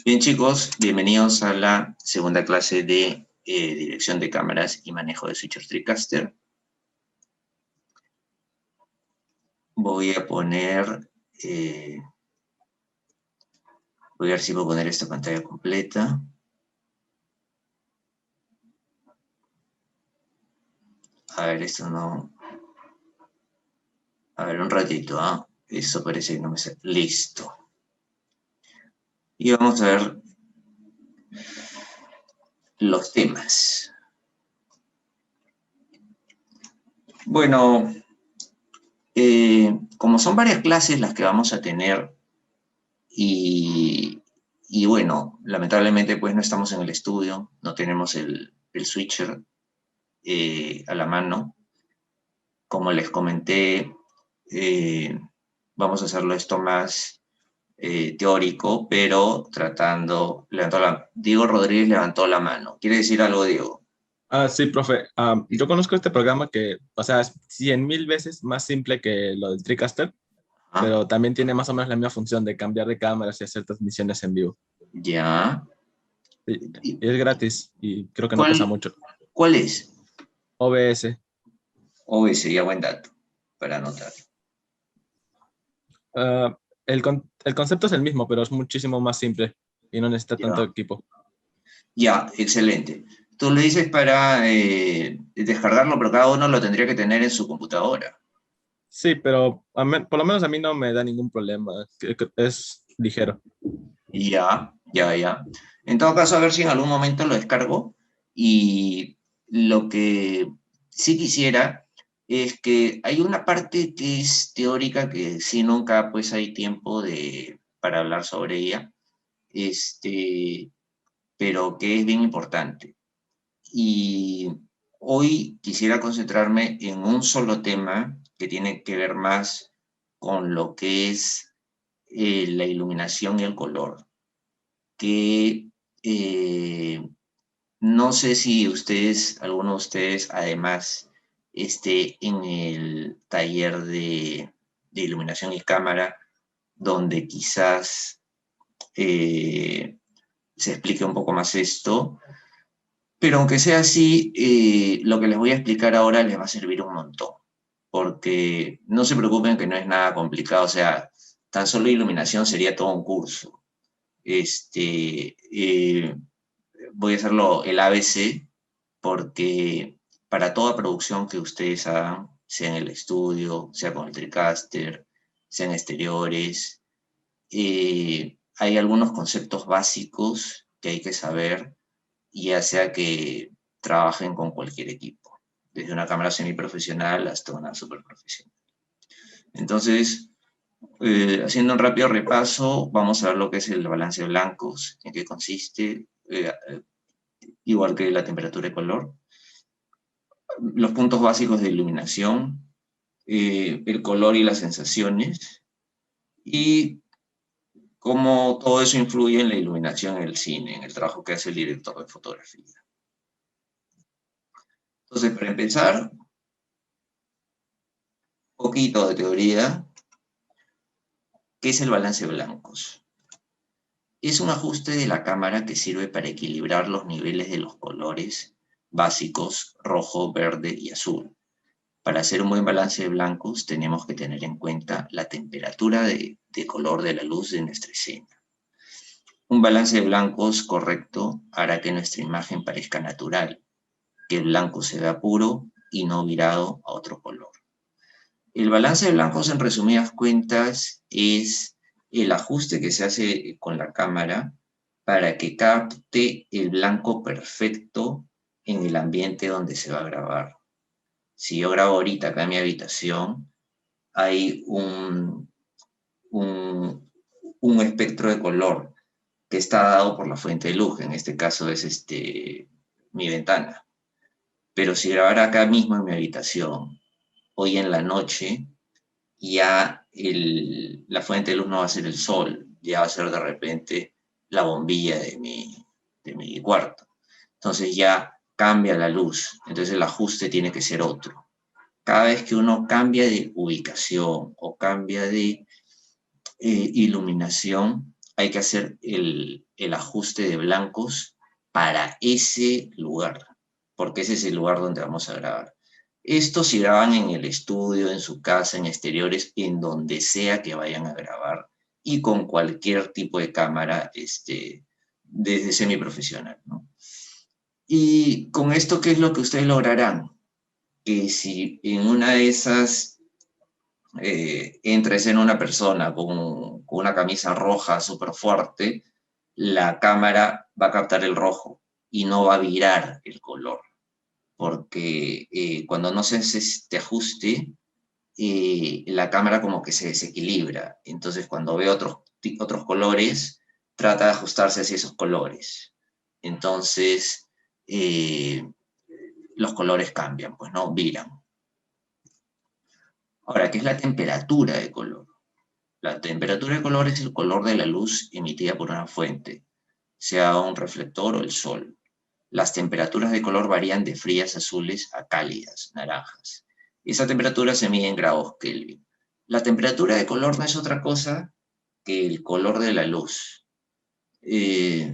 Bien, chicos, bienvenidos a la segunda clase de dirección de cámaras y manejo de switcher TriCaster. Voy a poner, voy a ver si puedo poner esta pantalla completa. A ver, esto no. A ver, un ratito, ¿ah? Eso parece que no me sale. Listo. Y vamos a ver los temas. Bueno, como son varias clases las que vamos a tener y bueno, lamentablemente pues no estamos en el estudio, no tenemos el switcher a la mano. Como les comenté, vamos a hacerlo esto más teórico, pero tratando, Diego Rodríguez levantó la mano. ¿Quiere decir algo, Diego? Sí, profe. Yo conozco este programa que, o sea, es 100.000 veces más simple que lo del TriCaster, ¿Ah? pero también tiene más o menos la misma función de cambiar de cámaras y hacer transmisiones en vivo. Ya. Y es gratis y creo que no pesa ¿Cuál, mucho. cuál es? OBS. Sería buen dato para anotar. El concepto es el mismo, pero es muchísimo más simple y no necesita tanto Ya. equipo. Ya, excelente. Tú le dices para descargarlo, pero cada uno lo tendría que tener en su computadora. Sí, pero por lo menos a mí no me da ningún problema. Es ligero. Ya, ya, ya. En todo caso, a ver si en algún momento lo descargo. Y lo que sí quisiera es que hay una parte que es teórica que sí nunca pues hay tiempo para hablar sobre ella, pero que es bien importante. Y hoy quisiera concentrarme en un solo tema que tiene que ver más con lo que es la iluminación y el color, que no sé si ustedes, alguno de ustedes, además, esté en el taller de iluminación y cámara, donde quizás se explique un poco más esto. Pero aunque sea así, lo que les voy a explicar ahora les va a servir un montón, porque no se preocupen que no es nada complicado, o sea, tan solo iluminación sería todo un curso. Voy a hacerlo el ABC porque para toda producción que ustedes hagan, sea en el estudio, sea con el TriCaster, sea en exteriores, hay algunos conceptos básicos que hay que saber, ya sea que trabajen con cualquier equipo, desde una cámara semiprofesional hasta una superprofesional. Entonces, haciendo un rápido repaso, vamos a ver lo que es el balance de blancos, en qué consiste, igual que la temperatura y color, los puntos básicos de iluminación, el color y las sensaciones, y cómo todo eso influye en la iluminación en el cine, en el trabajo que hace el director de fotografía. Entonces, para empezar, un poquito de teoría. ¿Qué es el balance de blancos? Es un ajuste de la cámara que sirve para equilibrar los niveles de los colores básicos rojo, verde y azul. Para hacer un buen balance de blancos tenemos que tener en cuenta la temperatura de color de la luz de nuestra escena. Un balance de blancos correcto hará que nuestra imagen parezca natural, que el blanco se vea puro y no virado a otro color. El balance de blancos, en resumidas cuentas, es el ajuste que se hace con la cámara para que capte el blanco perfecto en el ambiente donde se va a grabar. Si yo grabo ahorita acá en mi habitación, hay un espectro de color que está dado por la fuente de luz, en este caso es mi ventana. Pero si grabara acá mismo en mi habitación, hoy en la noche, ya la fuente de luz no va a ser el sol, ya va a ser de repente la bombilla de mi cuarto. Entonces ya cambia la luz, entonces el ajuste tiene que ser otro. Cada vez que uno cambia de ubicación o cambia de iluminación, hay que hacer el ajuste de blancos para ese lugar, porque ese es el lugar donde vamos a grabar. Esto si graban en el estudio, en su casa, en exteriores, en donde sea que vayan a grabar y con cualquier tipo de cámara desde semiprofesional, ¿no? Y con esto, ¿qué es lo que ustedes lograrán? Que si en una de esas entra en una persona con una camisa roja súper fuerte, la cámara va a captar el rojo y no va a virar el color, porque cuando no se hace este ajuste, la cámara como que se desequilibra. Entonces, cuando ve otros colores, trata de ajustarse hacia esos colores. Entonces, los colores cambian, pues no, viran. Ahora, ¿qué es la temperatura de color? La temperatura de color es el color de la luz emitida por una fuente, sea un reflector o el sol. Las temperaturas de color varían de frías azules a cálidas, naranjas. Esa temperatura se mide en grados Kelvin. La temperatura de color no es otra cosa que el color de la luz. Si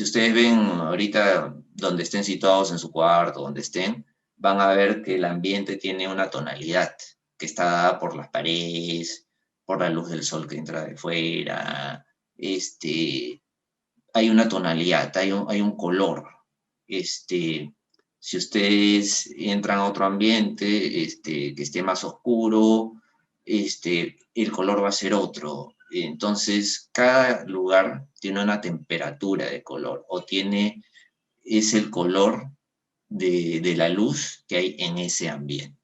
ustedes ven ahorita donde estén situados en su cuarto, donde estén, van a ver que el ambiente tiene una tonalidad que está dada por las paredes, por la luz del sol que entra de fuera. Hay una tonalidad, hay un color. Si ustedes entran a otro ambiente que esté más oscuro, el color va a ser otro. Entonces, cada lugar tiene una temperatura de color es el color de la luz que hay en ese ambiente.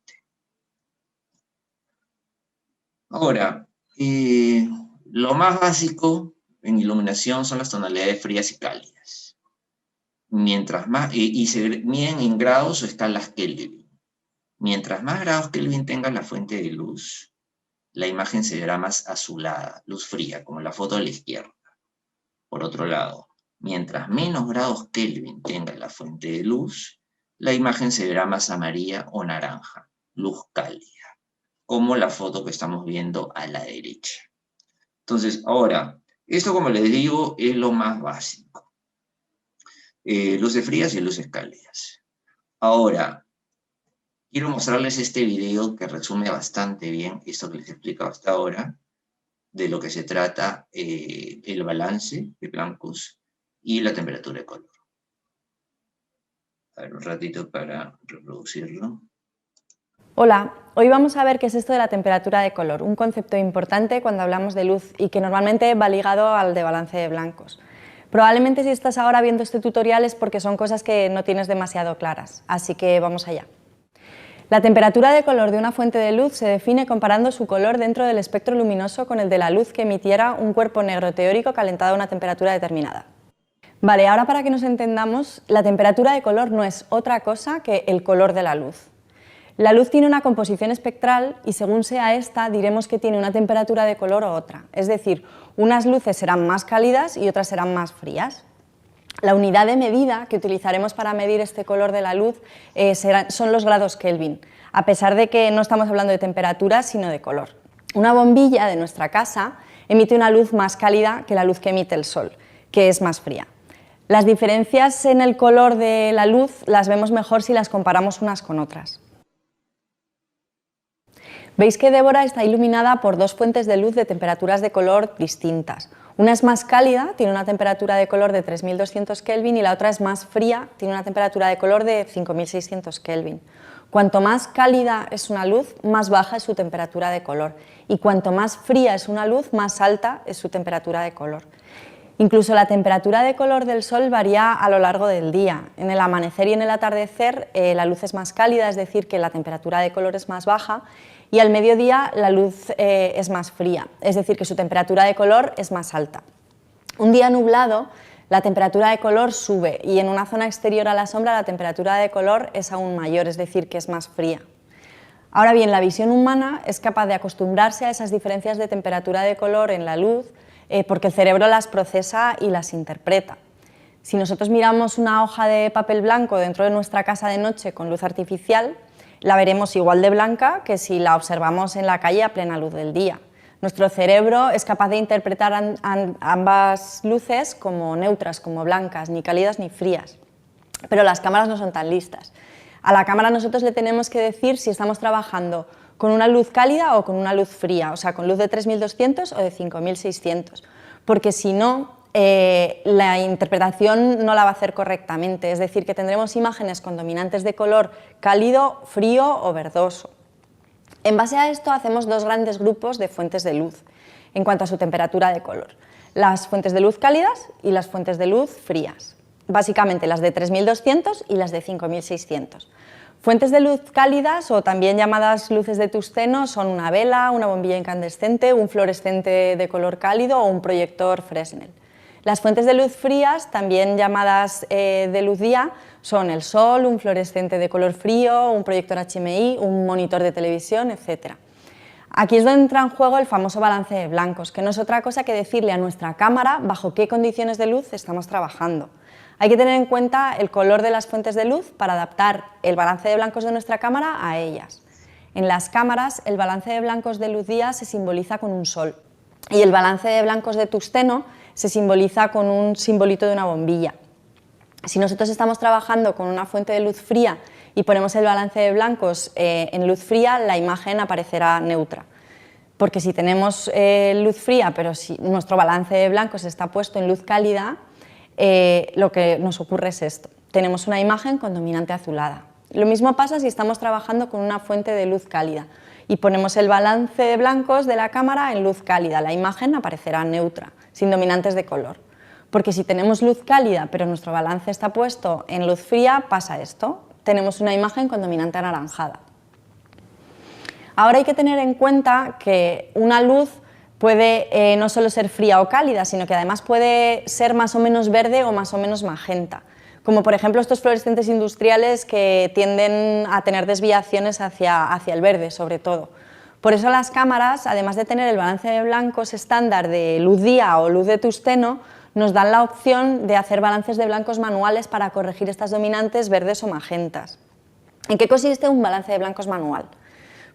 Ahora, lo más básico en iluminación son las tonalidades frías y cálidas. Mientras más, y se miden en grados o escalas Kelvin. Mientras más grados Kelvin tenga la fuente de luz, la imagen se verá más azulada, luz fría, como la foto de la izquierda. Por otro lado, mientras menos grados Kelvin tenga la fuente de luz, la imagen se verá más amarilla o naranja, luz cálida, como la foto que estamos viendo a la derecha. Entonces, ahora, esto como les digo es lo más básico. Luces frías y luces cálidas. Ahora, quiero mostrarles este video que resume bastante bien esto que les he explicado hasta ahora, de lo que se trata el balance de blancos y la temperatura de color. A ver, un ratito para reproducirlo. Hola, hoy vamos a ver qué es esto de la temperatura de color, un concepto importante cuando hablamos de luz y que normalmente va ligado al de balance de blancos. Probablemente si estás ahora viendo este tutorial es porque son cosas que no tienes demasiado claras, así que vamos allá. La temperatura de color de una fuente de luz se define comparando su color dentro del espectro luminoso con el de la luz que emitiera un cuerpo negro teórico calentado a una temperatura determinada. Vale, ahora para que nos entendamos, la temperatura de color no es otra cosa que el color de la luz. La luz tiene una composición espectral y según sea esta diremos que tiene una temperatura de color o otra, es decir, unas luces serán más cálidas y otras serán más frías. La unidad de medida que utilizaremos para medir este color de la luz son los grados Kelvin, a pesar de que no estamos hablando de temperatura sino de color. Una bombilla de nuestra casa emite una luz más cálida que la luz que emite el sol, que es más fría. Las diferencias en el color de la luz las vemos mejor si las comparamos unas con otras. Veis que Débora está iluminada por dos fuentes de luz de temperaturas de color distintas. Una es más cálida, tiene una temperatura de color de 3200 Kelvin y la otra es más fría, tiene una temperatura de color de 5600 Kelvin. Cuanto más cálida es una luz, más baja es su temperatura de color y cuanto más fría es una luz, más alta es su temperatura de color. Incluso la temperatura de color del sol varía a lo largo del día. En el amanecer y en el atardecer la luz es más cálida, es decir, que la temperatura de color es más baja, y al mediodía la luz es más fría, es decir, que su temperatura de color es más alta. Un día nublado, la temperatura de color sube y en una zona exterior a la sombra la temperatura de color es aún mayor, es decir, que es más fría. Ahora bien, la visión humana es capaz de acostumbrarse a esas diferencias de temperatura de color en la luz porque el cerebro las procesa y las interpreta. Si nosotros miramos una hoja de papel blanco dentro de nuestra casa de noche con luz artificial, la veremos igual de blanca que si la observamos en la calle a plena luz del día. Nuestro cerebro es capaz de interpretar ambas luces como neutras, como blancas, ni cálidas ni frías. Pero las cámaras no son tan listas. A la cámara nosotros le tenemos que decir si estamos trabajando con una luz cálida o con una luz fría, o sea, con luz de 3200 o de 5600, porque si no, la interpretación no la va a hacer correctamente, es decir, que tendremos imágenes con dominantes de color cálido, frío o verdoso. En base a esto hacemos dos grandes grupos de fuentes de luz en cuanto a su temperatura de color, las fuentes de luz cálidas y las fuentes de luz frías, básicamente las de 3200 y las de 5600. Fuentes de luz cálidas, o también llamadas luces de tungsteno, son una vela, una bombilla incandescente, un fluorescente de color cálido o un proyector Fresnel. Las fuentes de luz frías, también llamadas de luz día, son el sol, un fluorescente de color frío, un proyector HMI, un monitor de televisión, etc. Aquí es donde entra en juego el famoso balance de blancos, que no es otra cosa que decirle a nuestra cámara bajo qué condiciones de luz estamos trabajando. Hay que tener en cuenta el color de las fuentes de luz para adaptar el balance de blancos de nuestra cámara a ellas. En las cámaras, el balance de blancos de luz día se simboliza con un sol y el balance de blancos de tungsteno se simboliza con un simbolito de una bombilla. Si nosotros estamos trabajando con una fuente de luz fría y ponemos el balance de blancos en luz fría, la imagen aparecerá neutra. Porque si tenemos luz fría, pero si nuestro balance de blancos está puesto en luz cálida, lo que nos ocurre es esto: tenemos una imagen con dominante azulada. Lo mismo pasa si estamos trabajando con una fuente de luz cálida y ponemos el balance de blancos de la cámara en luz cálida, la imagen aparecerá neutra, sin dominantes de color. Porque si tenemos luz cálida pero nuestro balance está puesto en luz fría, pasa esto: tenemos una imagen con dominante anaranjada. Ahora hay que tener en cuenta que una luz puede no solo ser fría o cálida, sino que además puede ser más o menos verde o más o menos magenta, como por ejemplo estos fluorescentes industriales que tienden a tener desviaciones hacia el verde, sobre todo. Por eso las cámaras, además de tener el balance de blancos estándar de luz día o luz de tungsteno, nos dan la opción de hacer balances de blancos manuales para corregir estas dominantes verdes o magentas. ¿En qué consiste un balance de blancos manual?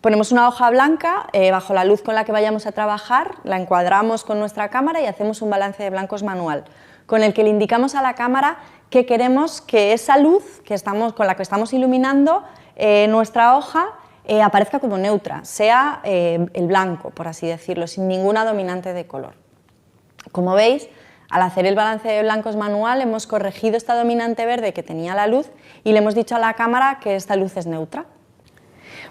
Ponemos una hoja blanca bajo la luz con la que vayamos a trabajar, la encuadramos con nuestra cámara y hacemos un balance de blancos manual, con el que le indicamos a la cámara que queremos que esa luz con la que estamos iluminando nuestra hoja aparezca como neutra, sea el blanco, por así decirlo, sin ninguna dominante de color. Como veis, al hacer el balance de blancos manual hemos corregido esta dominante verde que tenía la luz y le hemos dicho a la cámara que esta luz es neutra.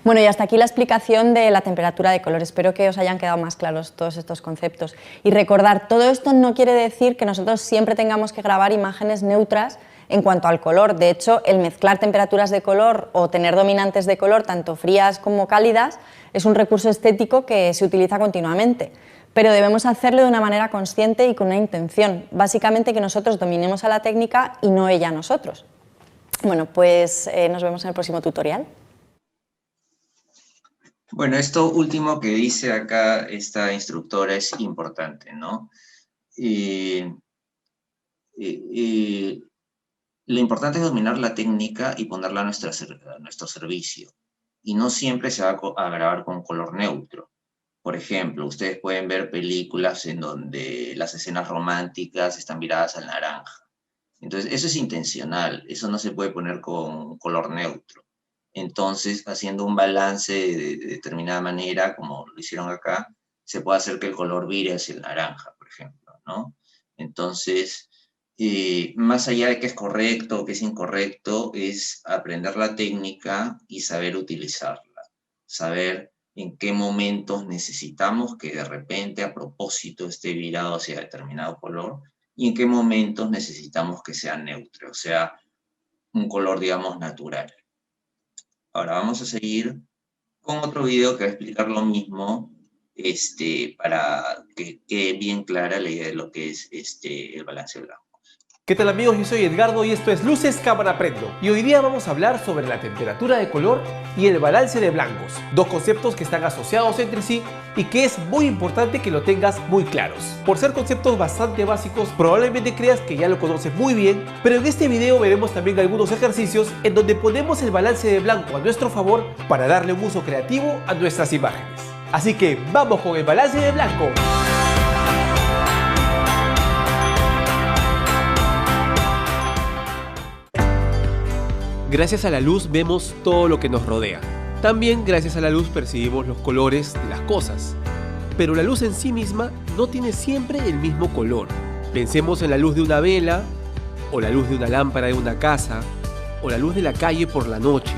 Bueno, y hasta aquí la explicación de la temperatura de color. Espero que os hayan quedado más claros todos estos conceptos. Y recordar, todo esto no quiere decir que nosotros siempre tengamos que grabar imágenes neutras en cuanto al color. De hecho, el mezclar temperaturas de color o tener dominantes de color, tanto frías como cálidas, es un recurso estético que se utiliza continuamente. Pero debemos hacerlo de una manera consciente y con una intención. Básicamente que nosotros dominemos a la técnica y no ella a nosotros. Bueno, pues nos vemos en el próximo tutorial. Bueno, esto último que dice acá esta instructora es importante, ¿no? Lo importante es dominar la técnica y ponerla a nuestro servicio. Y no siempre se va a grabar con color neutro. Por ejemplo, ustedes pueden ver películas en donde las escenas románticas están viradas al naranja. Entonces, eso es intencional, eso no se puede poner con color neutro. Entonces, haciendo un balance de determinada manera, como lo hicieron acá, se puede hacer que el color vire hacia el naranja, por ejemplo, ¿no? Entonces, más allá de que es correcto o que es incorrecto, es aprender la técnica y saber utilizarla, saber en qué momentos necesitamos que de repente a propósito esté virado hacia determinado color y en qué momentos necesitamos que sea neutro, o sea, un color, digamos, natural. Ahora vamos a seguir con otro video que va a explicar lo mismo, para que quede bien clara la idea de lo que es el balance blanco. ¿Qué tal amigos? Yo soy Edgardo y esto es Luces Cámara Prendo. Y hoy día vamos a hablar sobre la temperatura de color y el balance de blancos. Dos conceptos que están asociados entre sí y que es muy importante que lo tengas muy claros. Por ser conceptos bastante básicos, probablemente creas que ya lo conoces muy bien, pero en este video veremos también algunos ejercicios en donde ponemos el balance de blanco a nuestro favor para darle un uso creativo a nuestras imágenes. Así que vamos con el balance de blanco. Gracias a la luz vemos todo lo que nos rodea. También gracias a la luz percibimos los colores de las cosas. Pero la luz en sí misma no tiene siempre el mismo color. Pensemos en la luz de una vela, o la luz de una lámpara de una casa, o la luz de la calle por la noche,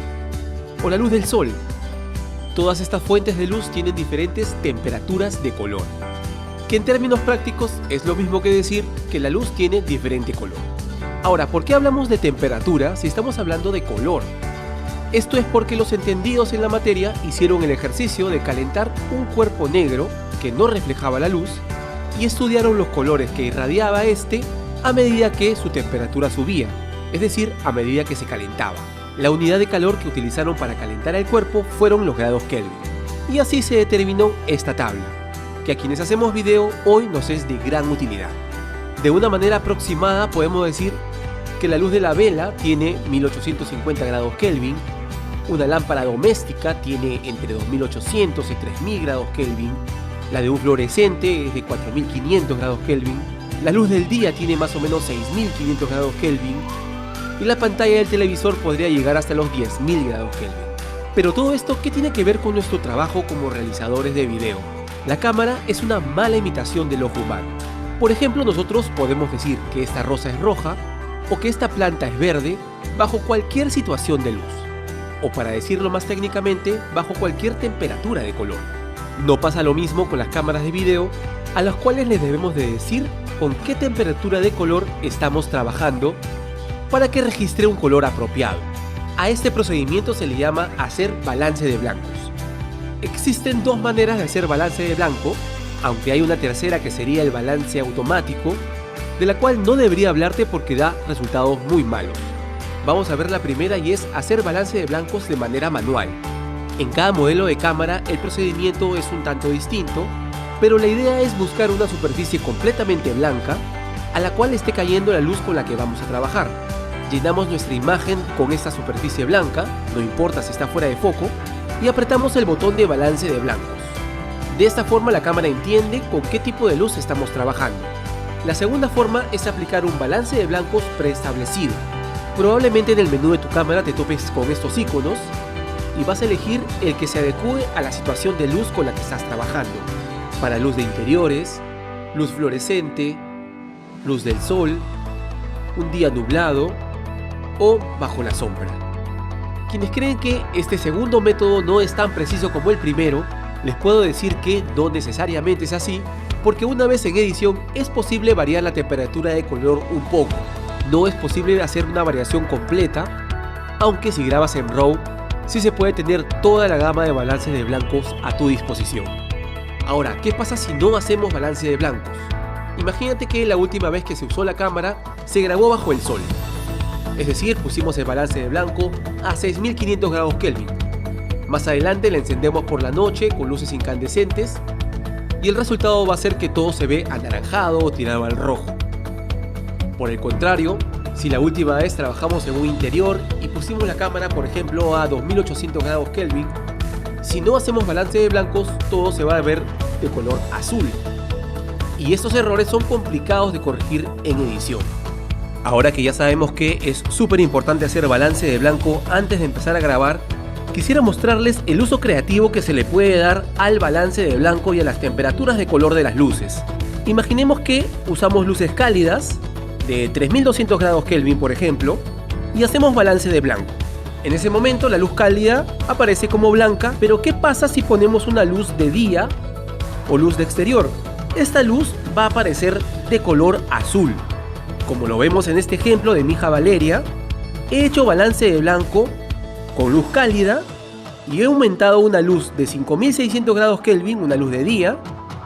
o la luz del sol. Todas estas fuentes de luz tienen diferentes temperaturas de color, que en términos prácticos es lo mismo que decir que la luz tiene diferente color. Ahora, ¿por qué hablamos de temperatura si estamos hablando de color? Esto es porque los entendidos en la materia hicieron el ejercicio de calentar un cuerpo negro que no reflejaba la luz y estudiaron los colores que irradiaba este a medida que su temperatura subía, es decir, a medida que se calentaba. La unidad de calor que utilizaron para calentar el cuerpo fueron los grados Kelvin. Y así se determinó esta tabla, que a quienes hacemos video hoy nos es de gran utilidad. De una manera aproximada podemos decir que la luz de la vela tiene 1850 grados Kelvin, una lámpara doméstica tiene entre 2800 y 3000 grados Kelvin, la de un fluorescente es de 4500 grados Kelvin, la luz del día tiene más o menos 6500 grados Kelvin y la pantalla del televisor podría llegar hasta los 10.000 grados Kelvin. Pero todo esto, ¿qué tiene que ver con nuestro trabajo como realizadores de video? La cámara es una mala imitación del ojo humano. Por ejemplo, nosotros podemos decir que esta rosa es roja o que esta planta es verde bajo cualquier situación de luz. O para decirlo más técnicamente, bajo cualquier temperatura de color. No pasa lo mismo con las cámaras de video, a las cuales les debemos de decir con qué temperatura de color estamos trabajando para que registre un color apropiado. A este procedimiento se le llama hacer balance de blancos. Existen dos maneras de hacer balance de blanco, aunque hay una tercera que sería el balance automático, de la cual no debería hablarte porque da resultados muy malos. Vamos a ver la primera y es hacer balance de blancos de manera manual. En cada modelo de cámara el procedimiento es un tanto distinto, pero la idea es buscar una superficie completamente blanca a la cual esté cayendo la luz con la que vamos a trabajar. Llenamos nuestra imagen con esta superficie blanca, no importa si está fuera de foco, y apretamos el botón de balance de blancos. De esta forma la cámara entiende con qué tipo de luz estamos trabajando. La segunda forma es aplicar un balance de blancos preestablecido. Probablemente en el menú de tu cámara te topes con estos iconos y vas a elegir el que se adecue a la situación de luz con la que estás trabajando. Para luz de interiores, luz fluorescente, luz del sol, un día nublado o bajo la sombra. Quienes creen que este segundo método no es tan preciso como el primero, les puedo decir que no necesariamente es así, porque una vez en edición es posible variar la temperatura de color un poco. No es posible hacer una variación completa, aunque si grabas en RAW, sí se puede tener toda la gama de balances de blancos a tu disposición. Ahora, ¿qué pasa si no hacemos balance de blancos? Imagínate que la última vez que se usó la cámara se grabó bajo el sol. Es decir, pusimos el balance de blanco a 6500 grados Kelvin. Más adelante la encendemos por la noche con luces incandescentes y el resultado va a ser que todo se ve anaranjado o tirado al rojo. Por el contrario, si la última vez trabajamos en un interior y pusimos la cámara por ejemplo a 2800 grados Kelvin, si no hacemos balance de blancos todo se va a ver de color azul. Y estos errores son complicados de corregir en edición. Ahora que ya sabemos que es súper importante hacer balance de blanco antes de empezar a grabar, quisiera mostrarles el uso creativo que se le puede dar al balance de blanco y a las temperaturas de color de las luces. Imaginemos que usamos luces cálidas de 3200 grados Kelvin por ejemplo y hacemos balance de blanco. En ese momento la luz cálida aparece como blanca, pero ¿qué pasa si ponemos una luz de día o luz de exterior? Esta luz va a aparecer de color azul. Como lo vemos en este ejemplo de mi hija Valeria, he hecho balance de blanco con luz cálida y he aumentado una luz de 5600 grados Kelvin, una luz de día,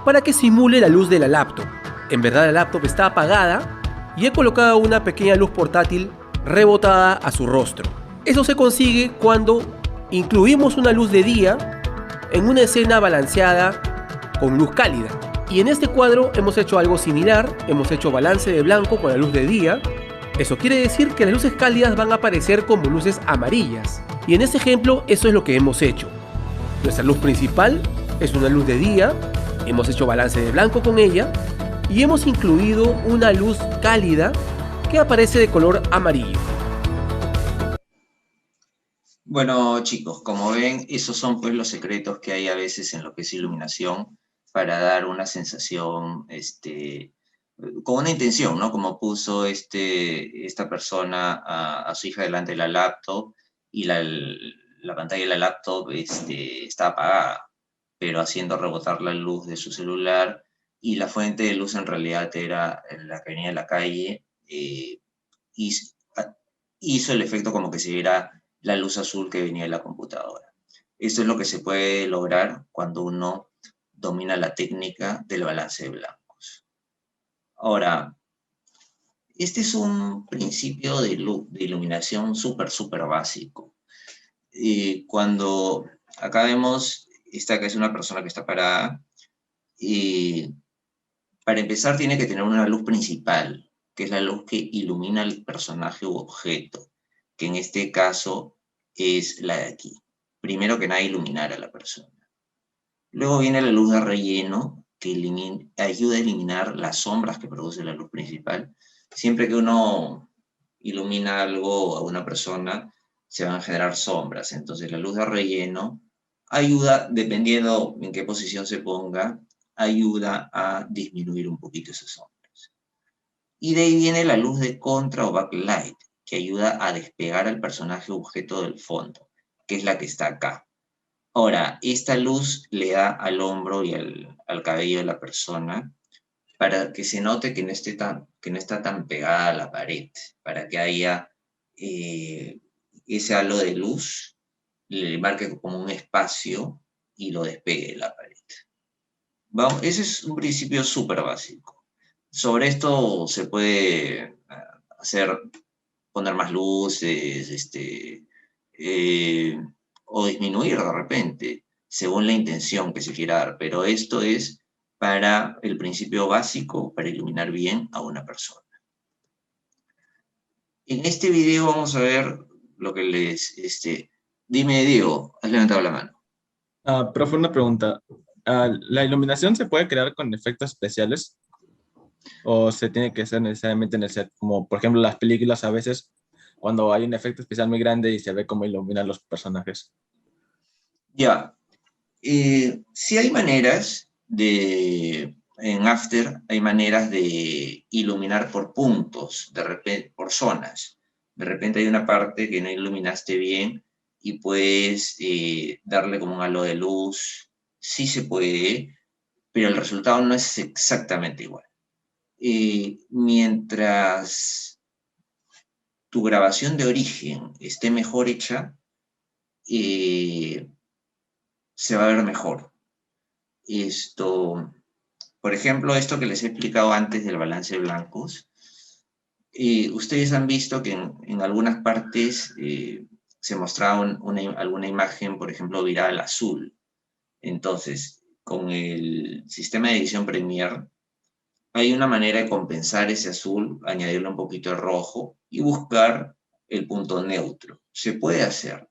para que simule la luz de la laptop. En verdad la laptop está apagada y he colocado una pequeña luz portátil rebotada a su rostro. Eso se consigue cuando incluimos una luz de día en una escena balanceada con luz cálida. Y en este cuadro hemos hecho algo similar, hemos hecho balance de blanco con la luz de día. Eso quiere decir que las luces cálidas van a aparecer como luces amarillas. Y en este ejemplo eso es lo que hemos hecho. Nuestra luz principal Es una luz de día, hemos hecho balance de blanco con ella y hemos incluido una luz cálida que aparece de color amarillo. Bueno, chicos, como ven, esos son pues los secretos que hay a veces en lo que es iluminación para dar una sensación, con una intención, ¿no? Como puso esta persona a su hija delante de la laptop y la pantalla de la laptop está apagada, pero haciendo rebotar la luz de su celular, y la fuente de luz en realidad era la que venía de la calle, hizo el efecto como que se viera la luz azul que venía de la computadora. Esto es lo que se puede lograr cuando uno domina la técnica del balance de blancos. Ahora, este es un principio de iluminación súper básico. Cuando acá vemos, esta que es una persona que está parada, para empezar tiene que tener una luz principal, que es la luz que ilumina al personaje u objeto, que en este caso es la de aquí. Primero que nada, iluminar a la persona. Luego viene la luz de relleno, que ayuda a eliminar las sombras que produce la luz principal. Siempre que uno ilumina algo a una persona, se van a generar sombras. Entonces la luz de relleno ayuda, dependiendo en qué posición se ponga, ayuda a disminuir un poquito esas sombras. Y de ahí viene la luz de contra o backlight, que ayuda a despegar al personaje objeto del fondo, que es la que está acá. Ahora, esta luz le da al hombro y al cabello de la persona para que se note que no está tan pegada a la pared, para que haya ese halo de luz, le marque como un espacio y lo despegue de la pared. Vamos, ese es un principio súper básico. Sobre esto se puede poner más luces, o disminuir de repente, según la intención que se quiera dar, pero esto es para el principio básico, para iluminar bien a una persona. En este video vamos a ver lo que dime, Diego, has levantado la mano. Profe, una pregunta. ¿La iluminación se puede crear con efectos especiales? ¿O se tiene que ser necesariamente en el set? Como, por ejemplo, las películas a veces, cuando hay un efecto especial muy grande y se ve cómo iluminan los personajes. Ya. Sí hay maneras en After hay maneras de iluminar por puntos, de repente, por zonas. De repente hay una parte que no iluminaste bien y puedes darle como un halo de luz. Sí se puede, pero el resultado no es exactamente igual. Mientras tu grabación de origen esté mejor hecha, se va a ver mejor. Por ejemplo, esto que les he explicado antes del balance de blancos, ustedes han visto que en algunas partes se mostraba alguna imagen, por ejemplo, virada al azul. Entonces, con el sistema de edición Premiere, hay una manera de compensar ese azul, añadirle un poquito de rojo y buscar el punto neutro. Se puede hacer,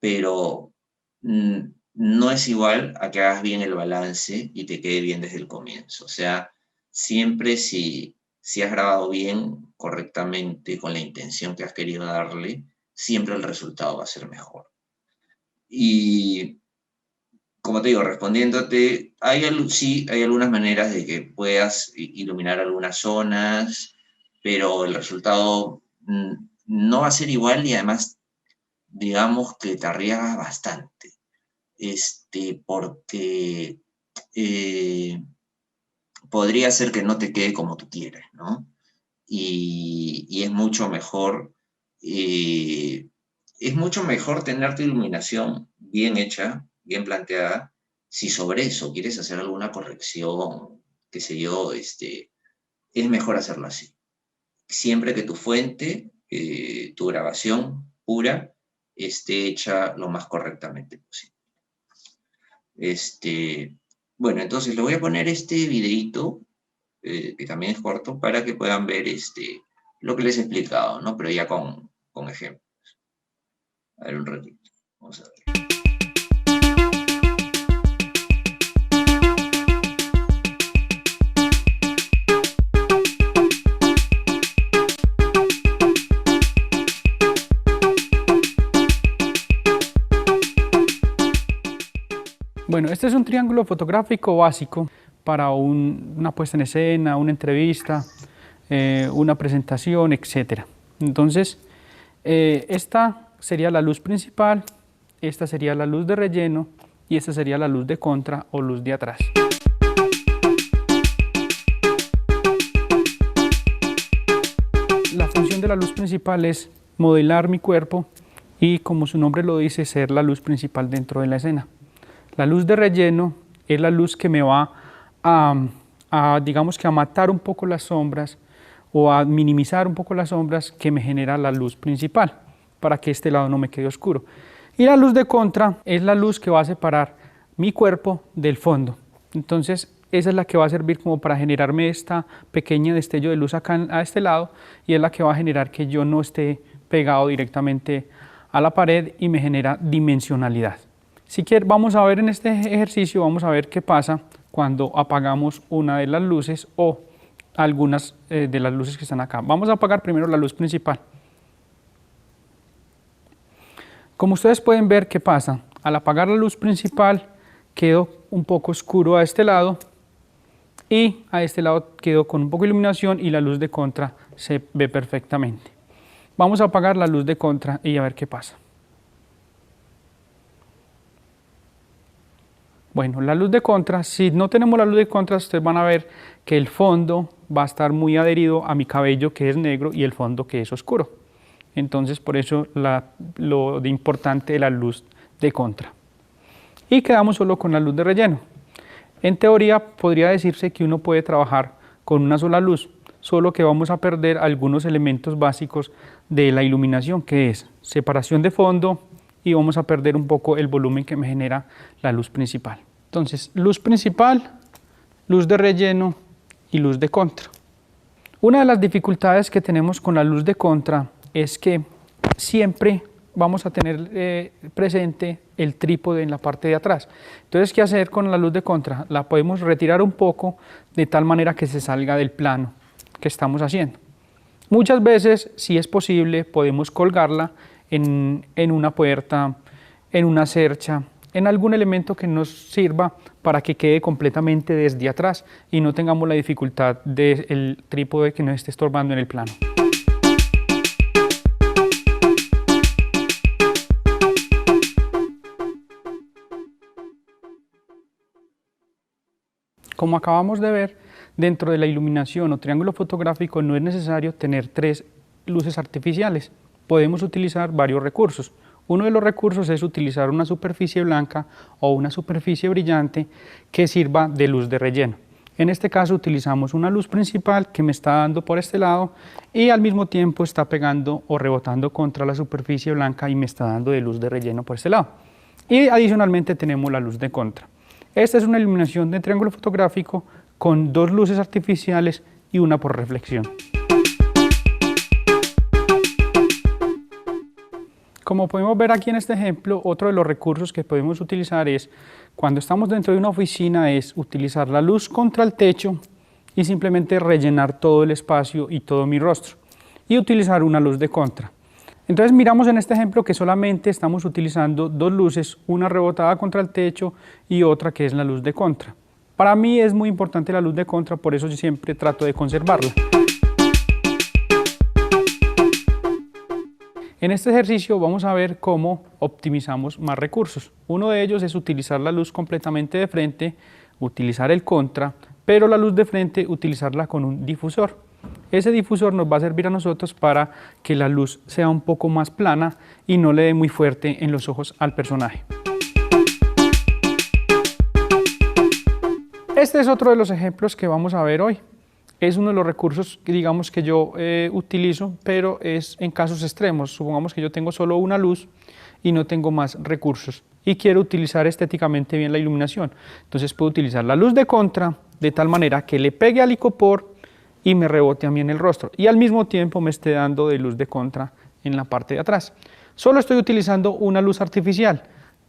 pero no es igual a que hagas bien el balance y te quede bien desde el comienzo. O sea, siempre si has grabado bien, correctamente, con la intención que has querido darle, siempre el resultado va a ser mejor. Y como te digo, respondiéndote, sí hay algunas maneras de que puedas iluminar algunas zonas, pero el resultado no va a ser igual y además, digamos que te arriesgas bastante. Porque podría ser que no te quede como tú quieres, ¿no? Y es mucho mejor tener tu iluminación bien hecha, bien planteada, si sobre eso quieres hacer alguna corrección, qué sé yo, es mejor hacerlo así. Siempre que tu fuente, tu grabación pura, esté hecha lo más correctamente posible. Bueno, entonces le voy a poner este videito, que también es corto, para que puedan ver lo que les he explicado, ¿no? Pero ya con ejemplos. A ver un ratito, vamos a ver. Bueno, este es un triángulo fotográfico básico para una puesta en escena, una entrevista, una presentación, etc. Entonces, esta sería la luz principal, esta sería la luz de relleno y esta sería la luz de contra o luz de atrás. La función de la luz principal es modelar mi cuerpo y, como su nombre lo dice, ser la luz principal dentro de la escena. La luz de relleno es la luz que me va digamos que a matar un poco las sombras o a minimizar un poco las sombras que me genera la luz principal para que este lado no me quede oscuro. Y la luz de contra es la luz que va a separar mi cuerpo del fondo. Entonces, esa es la que va a servir como para generarme esta pequeña destello de luz acá a este lado y es la que va a generar que yo no esté pegado directamente a la pared y me genera dimensionalidad. Si quieren, vamos a ver en este ejercicio, vamos a ver qué pasa cuando apagamos una de las luces o algunas de las luces que están acá. Vamos a apagar primero la luz principal. Como ustedes pueden ver, ¿qué pasa? Al apagar la luz principal quedó un poco oscuro a este lado y a este lado quedó con un poco de iluminación y la luz de contra se ve perfectamente. Vamos a apagar la luz de contra y a ver qué pasa. Bueno, la luz de contra, si no tenemos la luz de contra, ustedes van a ver que el fondo va a estar muy adherido a mi cabello, que es negro, y el fondo que es oscuro. Entonces, por eso lo de importante de la luz de contra. Y quedamos solo con la luz de relleno. En teoría, podría decirse que uno puede trabajar con una sola luz, solo que vamos a perder algunos elementos básicos de la iluminación, que es separación de fondo, y vamos a perder un poco el volumen que me genera la luz principal. Entonces, luz principal, luz de relleno y luz de contra. Una de las dificultades que tenemos con la luz de contra es que siempre vamos a tener presente el trípode en la parte de atrás. Entonces, ¿qué hacer con la luz de contra? La podemos retirar un poco de tal manera que se salga del plano que estamos haciendo. Muchas veces, si es posible, podemos colgarla en una puerta, en una cercha, en algún elemento que nos sirva para que quede completamente desde atrás y no tengamos la dificultad del trípode que nos esté estorbando en el plano. Como acabamos de ver, dentro de la iluminación o triángulo fotográfico no es necesario tener 3 luces artificiales. Podemos utilizar varios recursos. Uno de los recursos es utilizar una superficie blanca o una superficie brillante que sirva de luz de relleno. En este caso utilizamos una luz principal que me está dando por este lado y al mismo tiempo está pegando o rebotando contra la superficie blanca y me está dando de luz de relleno por este lado. Y adicionalmente tenemos la luz de contra. Esta es una iluminación de triángulo fotográfico con 2 luces artificiales y una por reflexión. Como podemos ver aquí en este ejemplo, otro de los recursos que podemos utilizar es, cuando estamos dentro de una oficina, es utilizar la luz contra el techo y simplemente rellenar todo el espacio y todo mi rostro, y utilizar una luz de contra. Entonces miramos en este ejemplo que solamente estamos utilizando 2 luces, una rebotada contra el techo y otra que es la luz de contra. Para mí es muy importante la luz de contra, por eso yo siempre trato de conservarla. En este ejercicio vamos a ver cómo optimizamos más recursos. Uno de ellos es utilizar la luz completamente de frente, utilizar el contra, pero la luz de frente utilizarla con un difusor. Ese difusor nos va a servir a nosotros para que la luz sea un poco más plana y no le dé muy fuerte en los ojos al personaje. Este es otro de los ejemplos que vamos a ver hoy. Es uno de los recursos que digamos que yo utilizo, pero es en casos extremos. Supongamos que yo tengo solo una luz y no tengo más recursos y quiero utilizar estéticamente bien la iluminación. Entonces puedo utilizar la luz de contra de tal manera que le pegue al icopor y me rebote a mí en el rostro y al mismo tiempo me esté dando de luz de contra en la parte de atrás. Solo estoy utilizando una luz artificial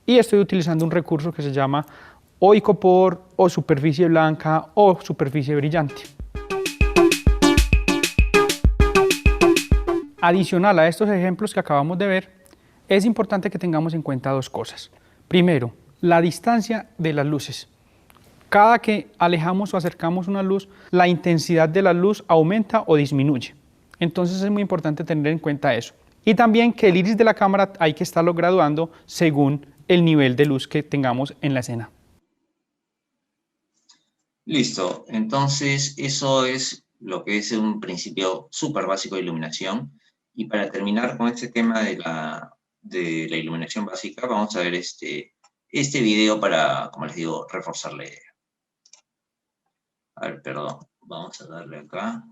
y estoy utilizando un recurso que se llama o icopor o superficie blanca o superficie brillante. Adicional a estos ejemplos que acabamos de ver, es importante que tengamos en cuenta 2 cosas. Primero, la distancia de las luces. Cada que alejamos o acercamos una luz, la intensidad de la luz aumenta o disminuye. Entonces es muy importante tener en cuenta eso. Y también que el iris de la cámara hay que estarlo graduando según el nivel de luz que tengamos en la escena. Listo, entonces eso es lo que es un principio súper básico de iluminación. Y para terminar con este tema de la iluminación básica, vamos a ver este video para, como les digo, reforzar la idea. A ver, perdón, vamos a darle acá.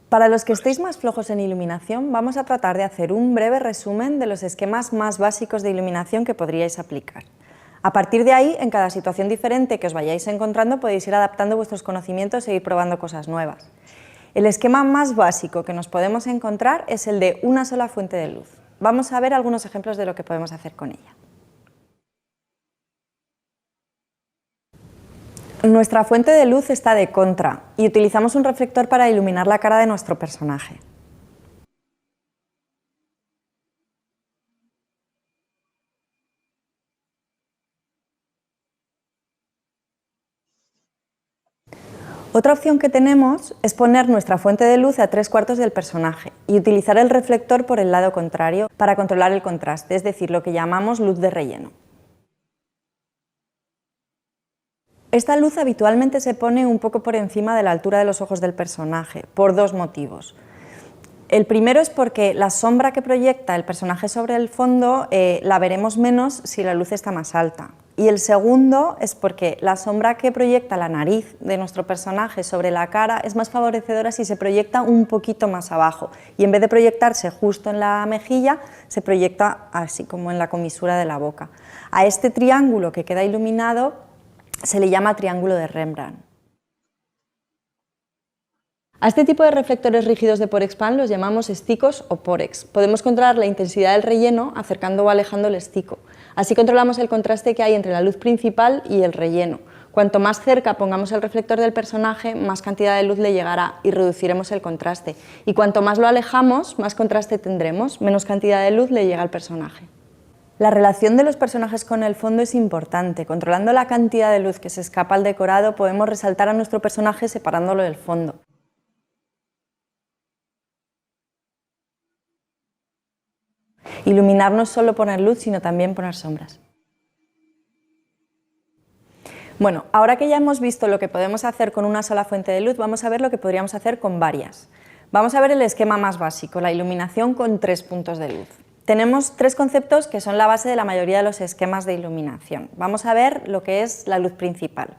Para los que estéis más flojos en iluminación, vamos a tratar de hacer un breve resumen de los esquemas más básicos de iluminación que podríais aplicar. A partir de ahí, en cada situación diferente que os vayáis encontrando, podéis ir adaptando vuestros conocimientos e ir probando cosas nuevas. El esquema más básico que nos podemos encontrar es el de una sola fuente de luz. Vamos a ver algunos ejemplos de lo que podemos hacer con ella. Nuestra fuente de luz está de contra y utilizamos un reflector para iluminar la cara de nuestro personaje. Otra opción que tenemos es poner nuestra fuente de luz a 3/4 del personaje y utilizar el reflector por el lado contrario para controlar el contraste, es decir, lo que llamamos luz de relleno. Esta luz habitualmente se pone un poco por encima de la altura de los ojos del personaje, por dos motivos. El primero es porque la sombra que proyecta el personaje sobre el fondo la veremos menos si la luz está más alta. Y el segundo es porque la sombra que proyecta la nariz de nuestro personaje sobre la cara es más favorecedora si se proyecta un poquito más abajo y en vez de proyectarse justo en la mejilla, se proyecta así como en la comisura de la boca. A este triángulo que queda iluminado se le llama triángulo de Rembrandt. A este tipo de reflectores rígidos de Porexpan los llamamos esticos o Porex. Podemos controlar la intensidad del relleno acercando o alejando el estico. Así controlamos el contraste que hay entre la luz principal y el relleno. Cuanto más cerca pongamos el reflector del personaje, más cantidad de luz le llegará y reduciremos el contraste. Y cuanto más lo alejamos, más contraste tendremos, menos cantidad de luz le llega al personaje. La relación de los personajes con el fondo es importante. Controlando la cantidad de luz que se escapa al decorado, podemos resaltar a nuestro personaje separándolo del fondo. Iluminar no es solo poner luz, sino también poner sombras. Bueno, ahora que ya hemos visto lo que podemos hacer con una sola fuente de luz, vamos a ver lo que podríamos hacer con varias. Vamos a ver el esquema más básico, la iluminación con 3 puntos de luz. Tenemos 3 conceptos que son la base de la mayoría de los esquemas de iluminación. Vamos a ver lo que es la luz principal.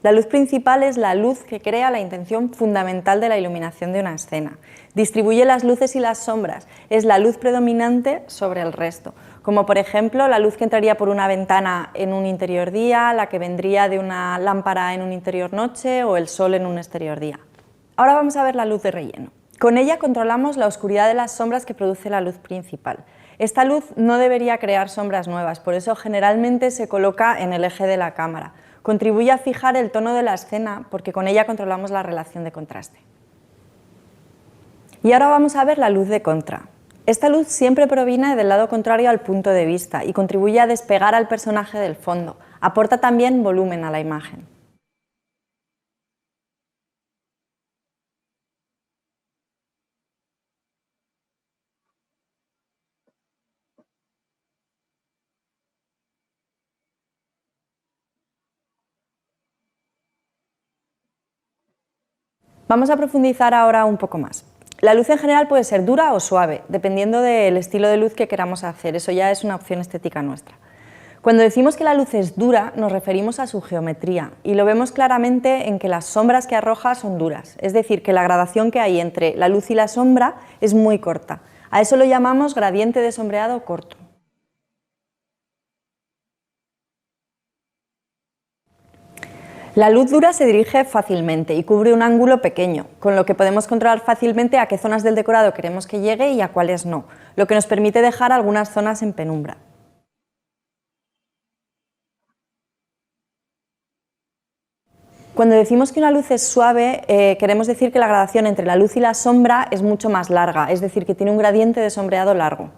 La luz principal es la luz que crea la intención fundamental de la iluminación de una escena. Distribuye las luces y las sombras, es la luz predominante sobre el resto, como por ejemplo la luz que entraría por una ventana en un interior día, la que vendría de una lámpara en un interior noche o el sol en un exterior día. Ahora vamos a ver la luz de relleno. Con ella controlamos la oscuridad de las sombras que produce la luz principal. Esta luz no debería crear sombras nuevas, por eso generalmente se coloca en el eje de la cámara. Contribuye a fijar el tono de la escena porque con ella controlamos la relación de contraste. Y ahora vamos a ver la luz de contra. Esta luz siempre proviene del lado contrario al punto de vista y contribuye a despegar al personaje del fondo. Aporta también volumen a la imagen. Vamos a profundizar ahora un poco más. La luz en general puede ser dura o suave, dependiendo del estilo de luz que queramos hacer. Eso ya es una opción estética nuestra. Cuando decimos que la luz es dura, nos referimos a su geometría y lo vemos claramente en que las sombras que arroja son duras, es decir, que la gradación que hay entre la luz y la sombra es muy corta. A eso lo llamamos gradiente de sombreado corto. La luz dura se dirige fácilmente y cubre un ángulo pequeño, con lo que podemos controlar fácilmente a qué zonas del decorado queremos que llegue y a cuáles no, lo que nos permite dejar algunas zonas en penumbra. Cuando decimos que una luz es suave, queremos decir que la gradación entre la luz y la sombra es mucho más larga, es decir, que tiene un gradiente de sombreado largo.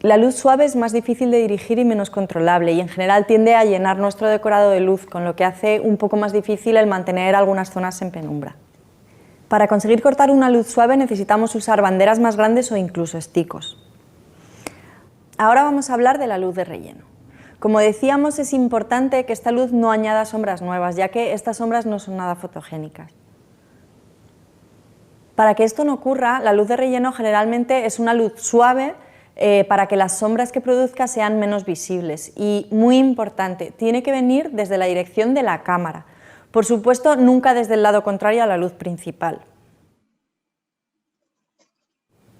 La luz suave es más difícil de dirigir y menos controlable y en general tiende a llenar nuestro decorado de luz, con lo que hace un poco más difícil el mantener algunas zonas en penumbra. Para conseguir cortar una luz suave necesitamos usar banderas más grandes o incluso esticos. Ahora vamos a hablar de la luz de relleno. Como decíamos, es importante que esta luz no añada sombras nuevas, ya que estas sombras no son nada fotogénicas. Para que esto no ocurra, la luz de relleno generalmente es una luz suave para que las sombras que produzca sean menos visibles. Y, muy importante, tiene que venir desde la dirección de la cámara. Por supuesto, nunca desde el lado contrario a la luz principal.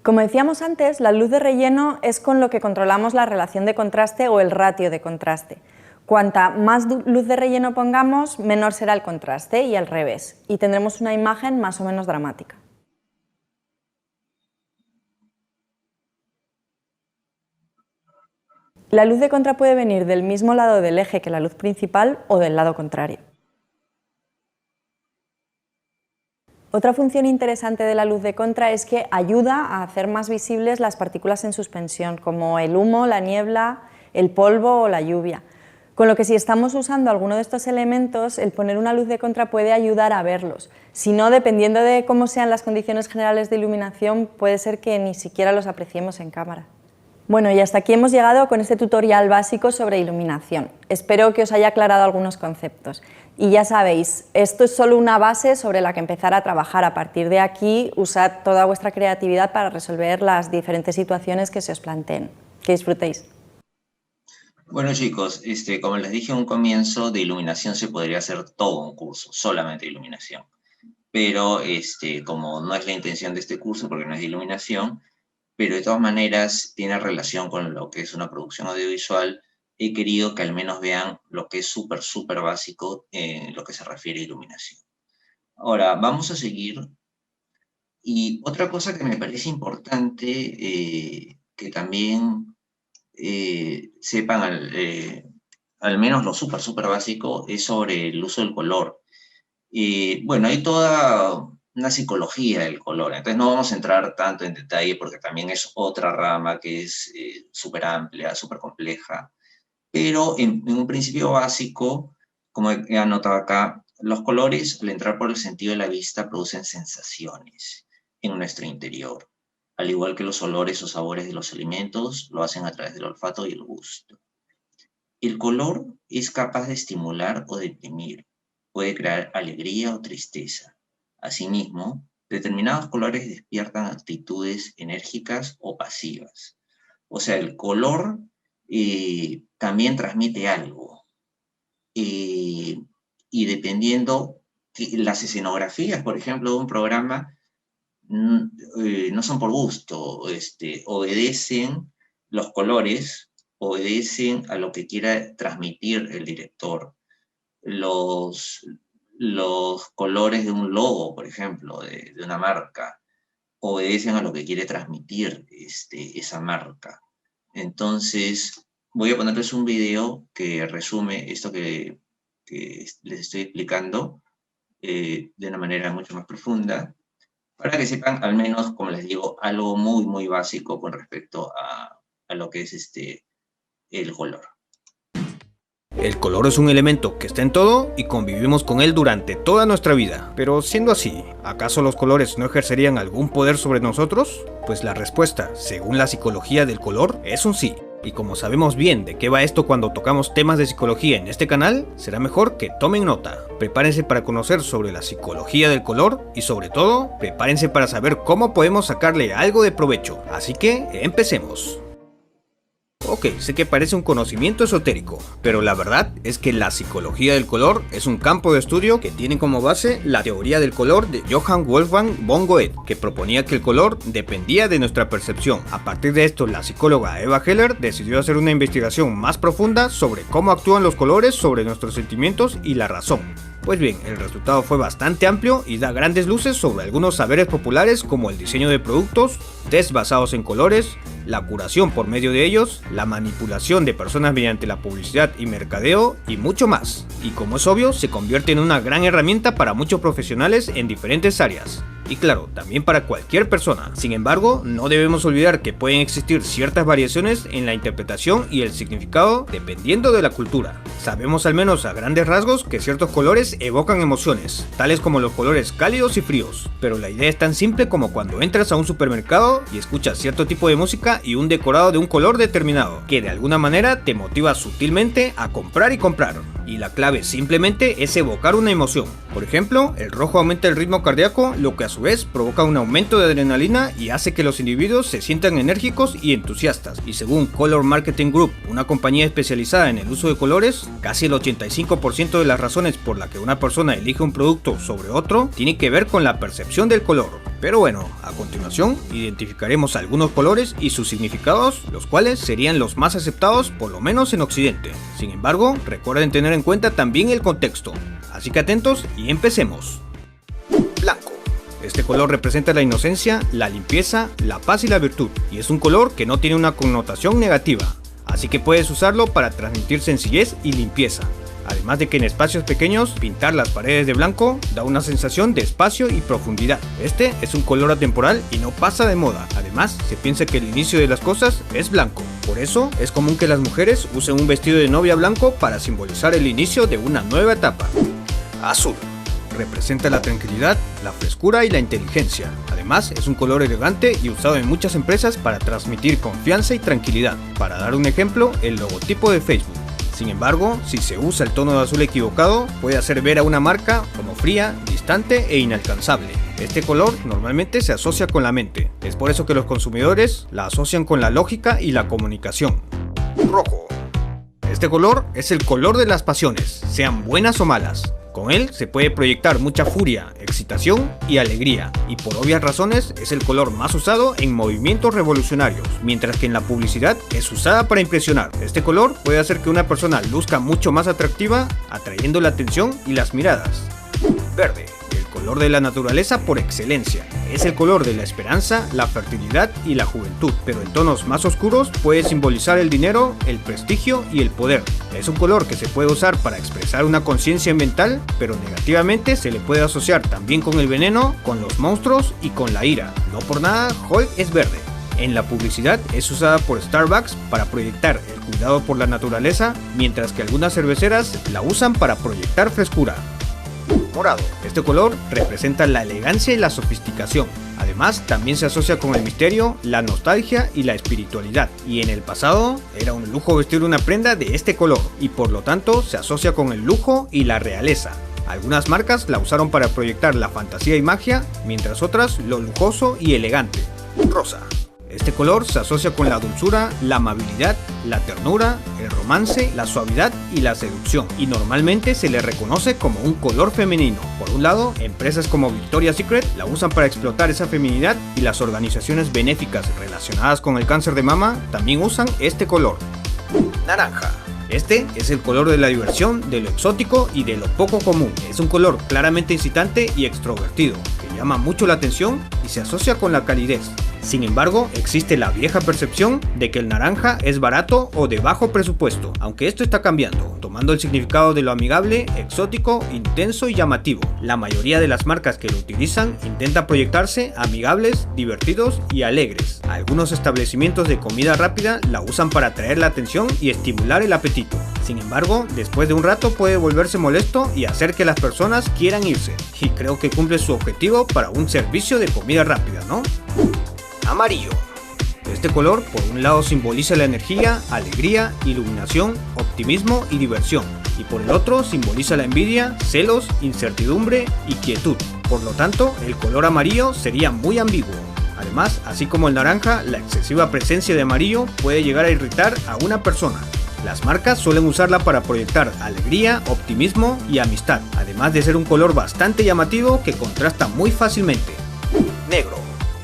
Como decíamos antes, la luz de relleno es con lo que controlamos la relación de contraste o el ratio de contraste. Cuanta más luz de relleno pongamos, menor será el contraste y al revés, y tendremos una imagen más o menos dramática. La luz de contra puede venir del mismo lado del eje que la luz principal o del lado contrario. Otra función interesante de la luz de contra es que ayuda a hacer más visibles las partículas en suspensión, como el humo, la niebla, el polvo o la lluvia. Con lo que si estamos usando alguno de estos elementos, el poner una luz de contra puede ayudar a verlos. Si no, dependiendo de cómo sean las condiciones generales de iluminación, puede ser que ni siquiera los apreciemos en cámara. Bueno, y hasta aquí hemos llegado con este tutorial básico sobre iluminación. Espero que os haya aclarado algunos conceptos. Y ya sabéis, esto es solo una base sobre la que empezar a trabajar. A partir de aquí, usad toda vuestra creatividad para resolver las diferentes situaciones que se os planteen. Que disfrutéis. Bueno chicos, como les dije en un comienzo, de iluminación se podría hacer todo un curso, solamente de iluminación. Pero como no es la intención de este curso, porque no es de iluminación, pero de todas maneras tiene relación con lo que es una producción audiovisual, he querido que al menos vean lo que es súper básico en lo que se refiere a iluminación. Ahora, vamos a seguir. Y otra cosa que me parece importante, que también sepan al menos lo súper básico, es sobre el uso del color. Bueno, hay toda una psicología del color, entonces no vamos a entrar tanto en detalle porque también es otra rama que es súper amplia, súper compleja, pero en un principio básico, como he anotado acá, los colores al entrar por el sentido de la vista producen sensaciones en nuestro interior, al igual que los olores o sabores de los alimentos lo hacen a través del olfato y el gusto. El color es capaz de estimular o deprimir, puede crear alegría o tristeza. Asimismo, determinados colores despiertan actitudes enérgicas o pasivas. O sea, el color también transmite algo. Y dependiendo, las escenografías, por ejemplo, de un programa, no son por gusto, obedecen los colores, obedecen a lo que quiera transmitir el director. Los colores de un logo, por ejemplo, de una marca, obedecen a lo que quiere transmitir esa marca. Entonces, voy a ponerles un video que resume esto que les estoy explicando de una manera mucho más profunda, para que sepan, al menos, como les digo, algo muy básico con respecto a lo que es el color. El color es un elemento que está en todo y convivimos con él durante toda nuestra vida. Pero siendo así, ¿acaso los colores no ejercerían algún poder sobre nosotros? Pues la respuesta, según la psicología del color, es un sí. Y como sabemos bien de qué va esto cuando tocamos temas de psicología en este canal, será mejor que tomen nota. Prepárense para conocer sobre la psicología del color y sobre todo, prepárense para saber cómo podemos sacarle algo de provecho. Así que, empecemos. Ok, sé que parece un conocimiento esotérico, pero la verdad es que la psicología del color es un campo de estudio que tiene como base la teoría del color de Johann Wolfgang von Goethe, que proponía que el color dependía de nuestra percepción. A partir de esto, la psicóloga Eva Heller decidió hacer una investigación más profunda sobre cómo actúan los colores sobre nuestros sentimientos y la razón. Pues bien, el resultado fue bastante amplio y da grandes luces sobre algunos saberes populares como el diseño de productos, test basados en colores, la curación por medio de ellos, la manipulación de personas mediante la publicidad y mercadeo y mucho más. Y como es obvio, se convierte en una gran herramienta para muchos profesionales en diferentes áreas. y claro, también para cualquier persona. Sin embargo, no debemos olvidar que pueden existir ciertas variaciones en la interpretación y el significado dependiendo de la cultura. Sabemos al menos a grandes rasgos que ciertos colores evocan emociones, tales como los colores cálidos y fríos, pero la idea es tan simple como cuando entras a un supermercado y escuchas cierto tipo de música y un decorado de un color determinado, que de alguna manera te motiva sutilmente a comprar y comprar. Y la clave simplemente es evocar una emoción. Por ejemplo, el rojo aumenta el ritmo cardíaco, lo que a su vez provoca un aumento de adrenalina y hace que los individuos se sientan enérgicos y entusiastas. Y según Color Marketing Group, una compañía especializada en el uso de colores, casi el 85% de las razones por las que una persona elige un producto sobre otro tiene que ver con la percepción del color. Pero bueno, a continuación identificaremos algunos colores y sus significados, los cuales serían los más aceptados por lo menos en Occidente. Sin embargo, recuerden tener en cuenta también el contexto. Así que atentos y empecemos. Blanco. Este color representa la inocencia, la limpieza, la paz y la virtud, y es un color que no tiene una connotación negativa, así que puedes usarlo para transmitir sencillez y limpieza. Además de que en espacios pequeños, pintar las paredes de blanco da una sensación de espacio y profundidad. Este es un color atemporal y no pasa de moda. Además, se piensa que el inicio de las cosas es blanco. Por eso, es común que las mujeres usen un vestido de novia blanco para simbolizar el inicio de una nueva etapa. Azul. Representa la tranquilidad, la frescura y la inteligencia. Además, es un color elegante y usado en muchas empresas para transmitir confianza y tranquilidad. Para dar un ejemplo, el logotipo de Facebook. Sin embargo, si se usa el tono de azul equivocado, puede hacer ver a una marca como fría, distante e inalcanzable. Este color normalmente se asocia con la mente. Es por eso que los consumidores la asocian con la lógica y la comunicación. Rojo. Este color es el color de las pasiones, sean buenas o malas. Con él se puede proyectar mucha furia, excitación y alegría, y por obvias razones es el color más usado en movimientos revolucionarios, mientras que en la publicidad es usada para impresionar. Este color puede hacer que una persona luzca mucho más atractiva, atrayendo la atención y las miradas. Verde. El color de la naturaleza por excelencia. Es el color de la esperanza, la fertilidad y la juventud, pero en tonos más oscuros puede simbolizar el dinero, el prestigio y el poder. Es un color que se puede usar para expresar una conciencia ambiental, pero negativamente se le puede asociar también con el veneno, con los monstruos y con la ira. No por nada, Hulk es verde. En la publicidad es usada por Starbucks para proyectar el cuidado por la naturaleza, mientras que algunas cerveceras la usan para proyectar frescura. Morado. Este color representa la elegancia y la sofisticación. Además, también se asocia con el misterio, la nostalgia y la espiritualidad. Y en el pasado, era un lujo vestir una prenda de este color, y por lo tanto se asocia con el lujo y la realeza. Algunas marcas la usaron para proyectar la fantasía y magia, mientras otras lo lujoso y elegante. Rosa. Este color se asocia con la dulzura, la amabilidad, la ternura, el romance, la suavidad y la seducción, y normalmente se le reconoce como un color femenino. Por un lado, empresas como Victoria's Secret la usan para explotar esa feminidad, y las organizaciones benéficas relacionadas con el cáncer de mama también usan este color. Naranja. Este es el color de la diversión, de lo exótico y de lo poco común. Es un color claramente incitante y extrovertido, que llama mucho la atención y se asocia con la calidez. Sin embargo, existe la vieja percepción de que el naranja es barato o de bajo presupuesto, aunque esto está cambiando, tomando el significado de lo amigable, exótico, intenso y llamativo. La mayoría de las marcas que lo utilizan intentan proyectarse amigables, divertidos y alegres. Algunos establecimientos de comida rápida la usan para atraer la atención y estimular el apetito. Sin embargo, después de un rato puede volverse molesto y hacer que las personas quieran irse. Y creo que cumple su objetivo para un servicio de comida rápida, ¿no? Amarillo. Este color por un lado simboliza la energía, alegría, iluminación, optimismo y diversión, y por el otro simboliza la envidia, celos, incertidumbre y quietud. Por lo tanto, el color amarillo sería muy ambiguo. Además, así como el naranja, la excesiva presencia de amarillo puede llegar a irritar a una persona. Las marcas suelen usarla para proyectar alegría, optimismo y amistad, además de ser un color bastante llamativo que contrasta muy fácilmente. Negro.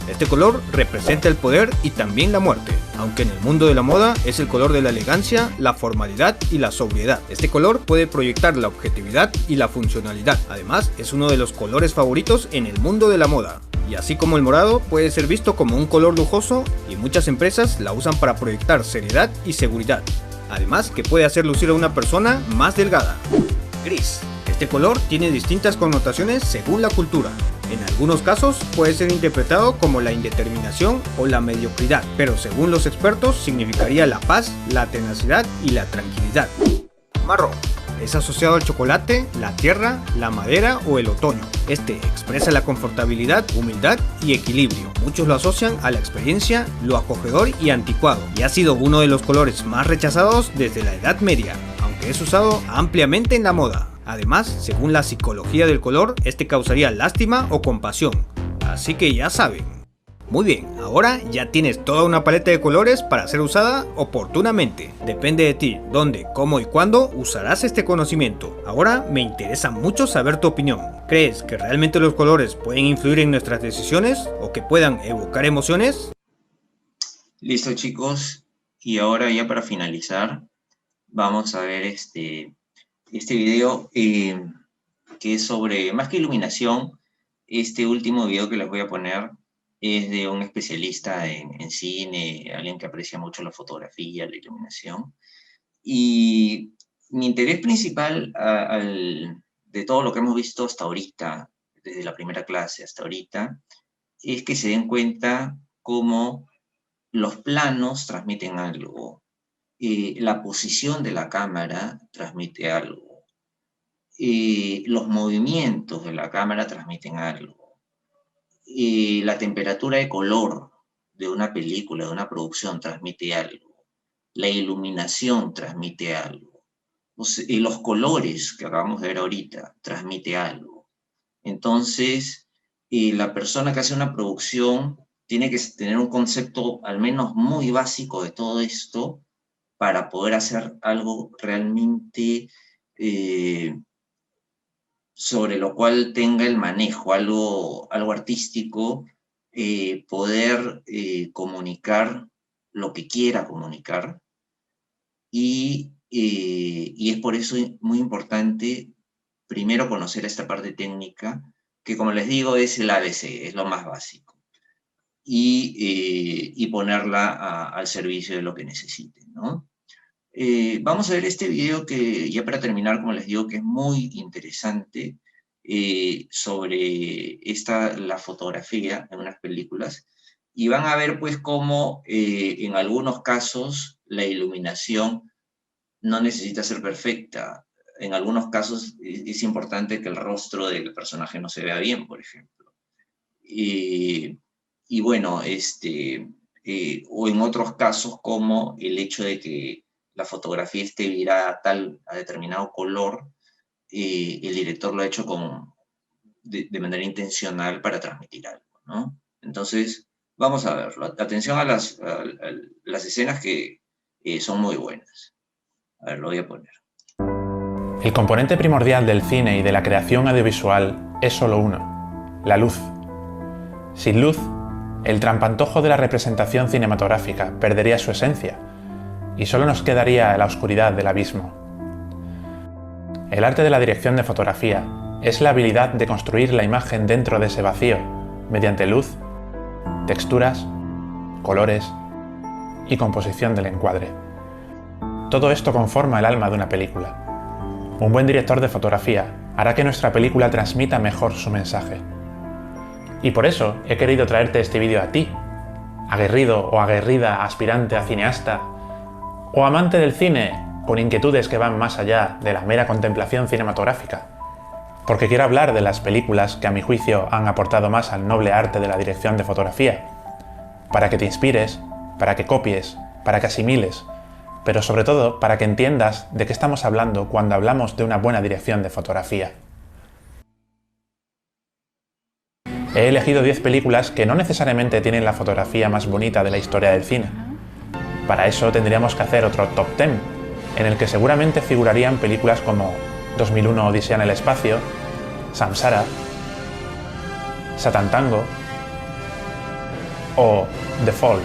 Este color representa el poder y también la muerte, aunque en el mundo de la moda es el color de la elegancia, la formalidad y la sobriedad. Este color puede proyectar la objetividad y la funcionalidad. Además, es uno de los colores favoritos en el mundo de la moda. Y así como el morado puede ser visto como un color lujoso, y muchas empresas la usan para proyectar seriedad y seguridad. Además, que puede hacer lucir a una persona más delgada. Gris. Este color tiene distintas connotaciones según la cultura. En algunos casos puede ser interpretado como la indeterminación o la mediocridad, pero según los expertos significaría la paz, la tenacidad y la tranquilidad. Marrón. Es asociado al chocolate, la tierra, la madera o el otoño. Este expresa la confortabilidad, humildad y equilibrio. Muchos lo asocian a la experiencia, lo acogedor y anticuado, y ha sido uno de los colores más rechazados desde la Edad Media, aunque es usado ampliamente en la moda. Además, según la psicología del color, este causaría lástima o compasión. Así que ya saben. Muy bien, ahora ya tienes toda una paleta de colores para ser usada oportunamente. Depende de ti dónde, cómo y cuándo usarás este conocimiento. Ahora me interesa mucho saber tu opinión. ¿Crees que realmente los colores pueden influir en nuestras decisiones o que puedan evocar emociones? Listo, chicos. Y ahora ya para finalizar, vamos a ver este video que es sobre, más que iluminación, este último video que les voy a poner es de un especialista en cine, alguien que aprecia mucho la fotografía, la iluminación. Y mi interés principal de todo lo que hemos visto hasta ahorita, desde la primera clase hasta ahorita, es que se den cuenta cómo los planos transmiten algo, la posición de la cámara transmite algo, los movimientos de la cámara transmiten algo. La temperatura de color de una película, de una producción, transmite algo. La iluminación transmite algo. Los colores que acabamos de ver ahorita transmite algo. Entonces, la persona que hace una producción tiene que tener un concepto al menos muy básico de todo esto para poder hacer algo realmente sobre lo cual tenga el manejo, algo artístico, poder comunicar lo que quiera comunicar, y es por eso muy importante primero conocer esta parte técnica, que como les digo es el ABC, es lo más básico, y ponerla al servicio de lo que necesiten, ¿no? Vamos a ver este video que, ya para terminar, como les digo, que es muy interesante, sobre la fotografía en unas películas, y van a ver pues cómo en algunos casos la iluminación no necesita ser perfecta. En algunos casos es importante que el rostro del personaje no se vea bien, por ejemplo. Y bueno, o en otros casos como el hecho de que la fotografía esté virada a determinado color, el director lo ha hecho de manera intencional para transmitir algo, ¿no? Entonces, vamos a verlo. Atención a las escenas que son muy buenas. A ver, lo voy a poner. El componente primordial del cine y de la creación audiovisual es solo uno: la luz. Sin luz, el trampantojo de la representación cinematográfica perdería su esencia, y solo nos quedaría la oscuridad del abismo. El arte de la dirección de fotografía es la habilidad de construir la imagen dentro de ese vacío, mediante luz, texturas, colores y composición del encuadre. Todo esto conforma el alma de una película. Un buen director de fotografía hará que nuestra película transmita mejor su mensaje. Y por eso he querido traerte este vídeo a ti, aguerrido o aguerrida aspirante a cineasta, o amante del cine con inquietudes que van más allá de la mera contemplación cinematográfica, porque quiero hablar de las películas que a mi juicio han aportado más al noble arte de la dirección de fotografía, para que te inspires, para que copies, para que asimiles, pero sobre todo para que entiendas de qué estamos hablando cuando hablamos de una buena dirección de fotografía. He elegido 10 películas que no necesariamente tienen la fotografía más bonita de la historia del cine. Para eso tendríamos que hacer otro top 10, en el que seguramente figurarían películas como 2001 Odisea en el espacio, Samsara, Satan Tango o The Fall.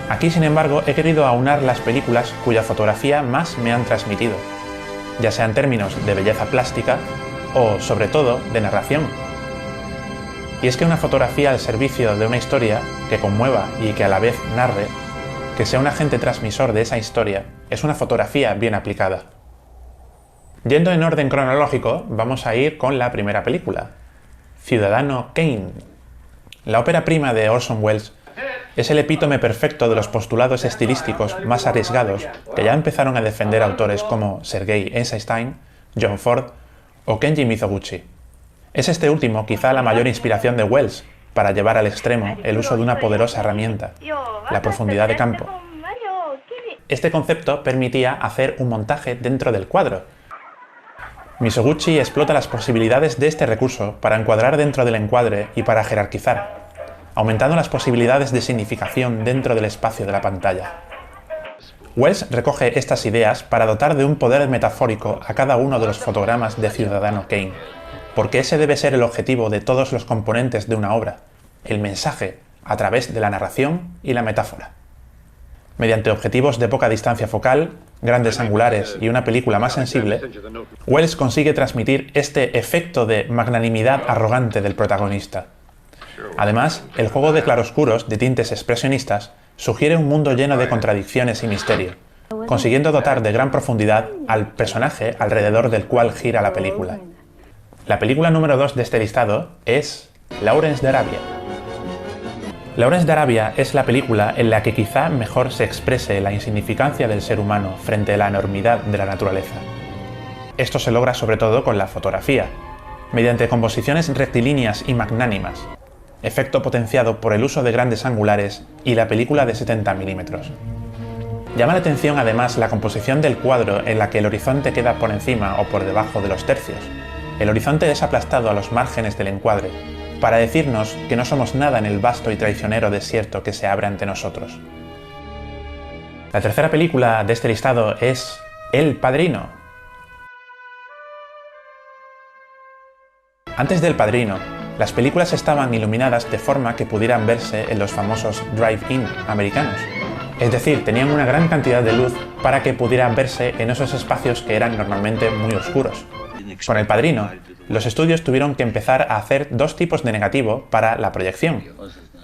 Aquí, sin embargo, he querido aunar las películas cuya fotografía más me han transmitido, ya sea en términos de belleza plástica o, sobre todo, de narración. Y es que una fotografía al servicio de una historia que conmueva y que a la vez narre, que sea un agente transmisor de esa historia, es una fotografía bien aplicada. Yendo en orden cronológico, vamos a ir con la primera película, Ciudadano Kane. La ópera prima de Orson Welles es el epítome perfecto de los postulados estilísticos más arriesgados que ya empezaron a defender autores como Sergei Eisenstein, John Ford o Kenji Mizoguchi. Es este último quizá la mayor inspiración de Welles para llevar al extremo el uso de una poderosa herramienta, la profundidad de campo. Este concepto permitía hacer un montaje dentro del cuadro. Mizoguchi explota las posibilidades de este recurso para encuadrar dentro del encuadre y para jerarquizar, aumentando las posibilidades de significación dentro del espacio de la pantalla. Welles recoge estas ideas para dotar de un poder metafórico a cada uno de los fotogramas de Ciudadano Kane, porque ese debe ser el objetivo de todos los componentes de una obra, el mensaje a través de la narración y la metáfora. Mediante objetivos de poca distancia focal, grandes angulares y una película más sensible, Welles consigue transmitir este efecto de magnanimidad arrogante del protagonista. Además, el juego de claroscuros de tintes expresionistas sugiere un mundo lleno de contradicciones y misterio, consiguiendo dotar de gran profundidad al personaje alrededor del cual gira la película. La película número 2 de este listado es Lawrence de Arabia. Lawrence de Arabia es la película en la que quizá mejor se exprese la insignificancia del ser humano frente a la enormidad de la naturaleza. Esto se logra sobre todo con la fotografía, mediante composiciones rectilíneas y magnánimas, efecto potenciado por el uso de grandes angulares y la película de 70 milímetros. Llama la atención además la composición del cuadro en la que el horizonte queda por encima o por debajo de los tercios. El horizonte es aplastado a los márgenes del encuadre, para decirnos que no somos nada en el vasto y traicionero desierto que se abre ante nosotros. La tercera película de este listado es El Padrino. Antes del Padrino, las películas estaban iluminadas de forma que pudieran verse en los famosos drive-in americanos. Es decir, tenían una gran cantidad de luz para que pudieran verse en esos espacios que eran normalmente muy oscuros. Con El Padrino, los estudios tuvieron que empezar a hacer dos tipos de negativo para la proyección,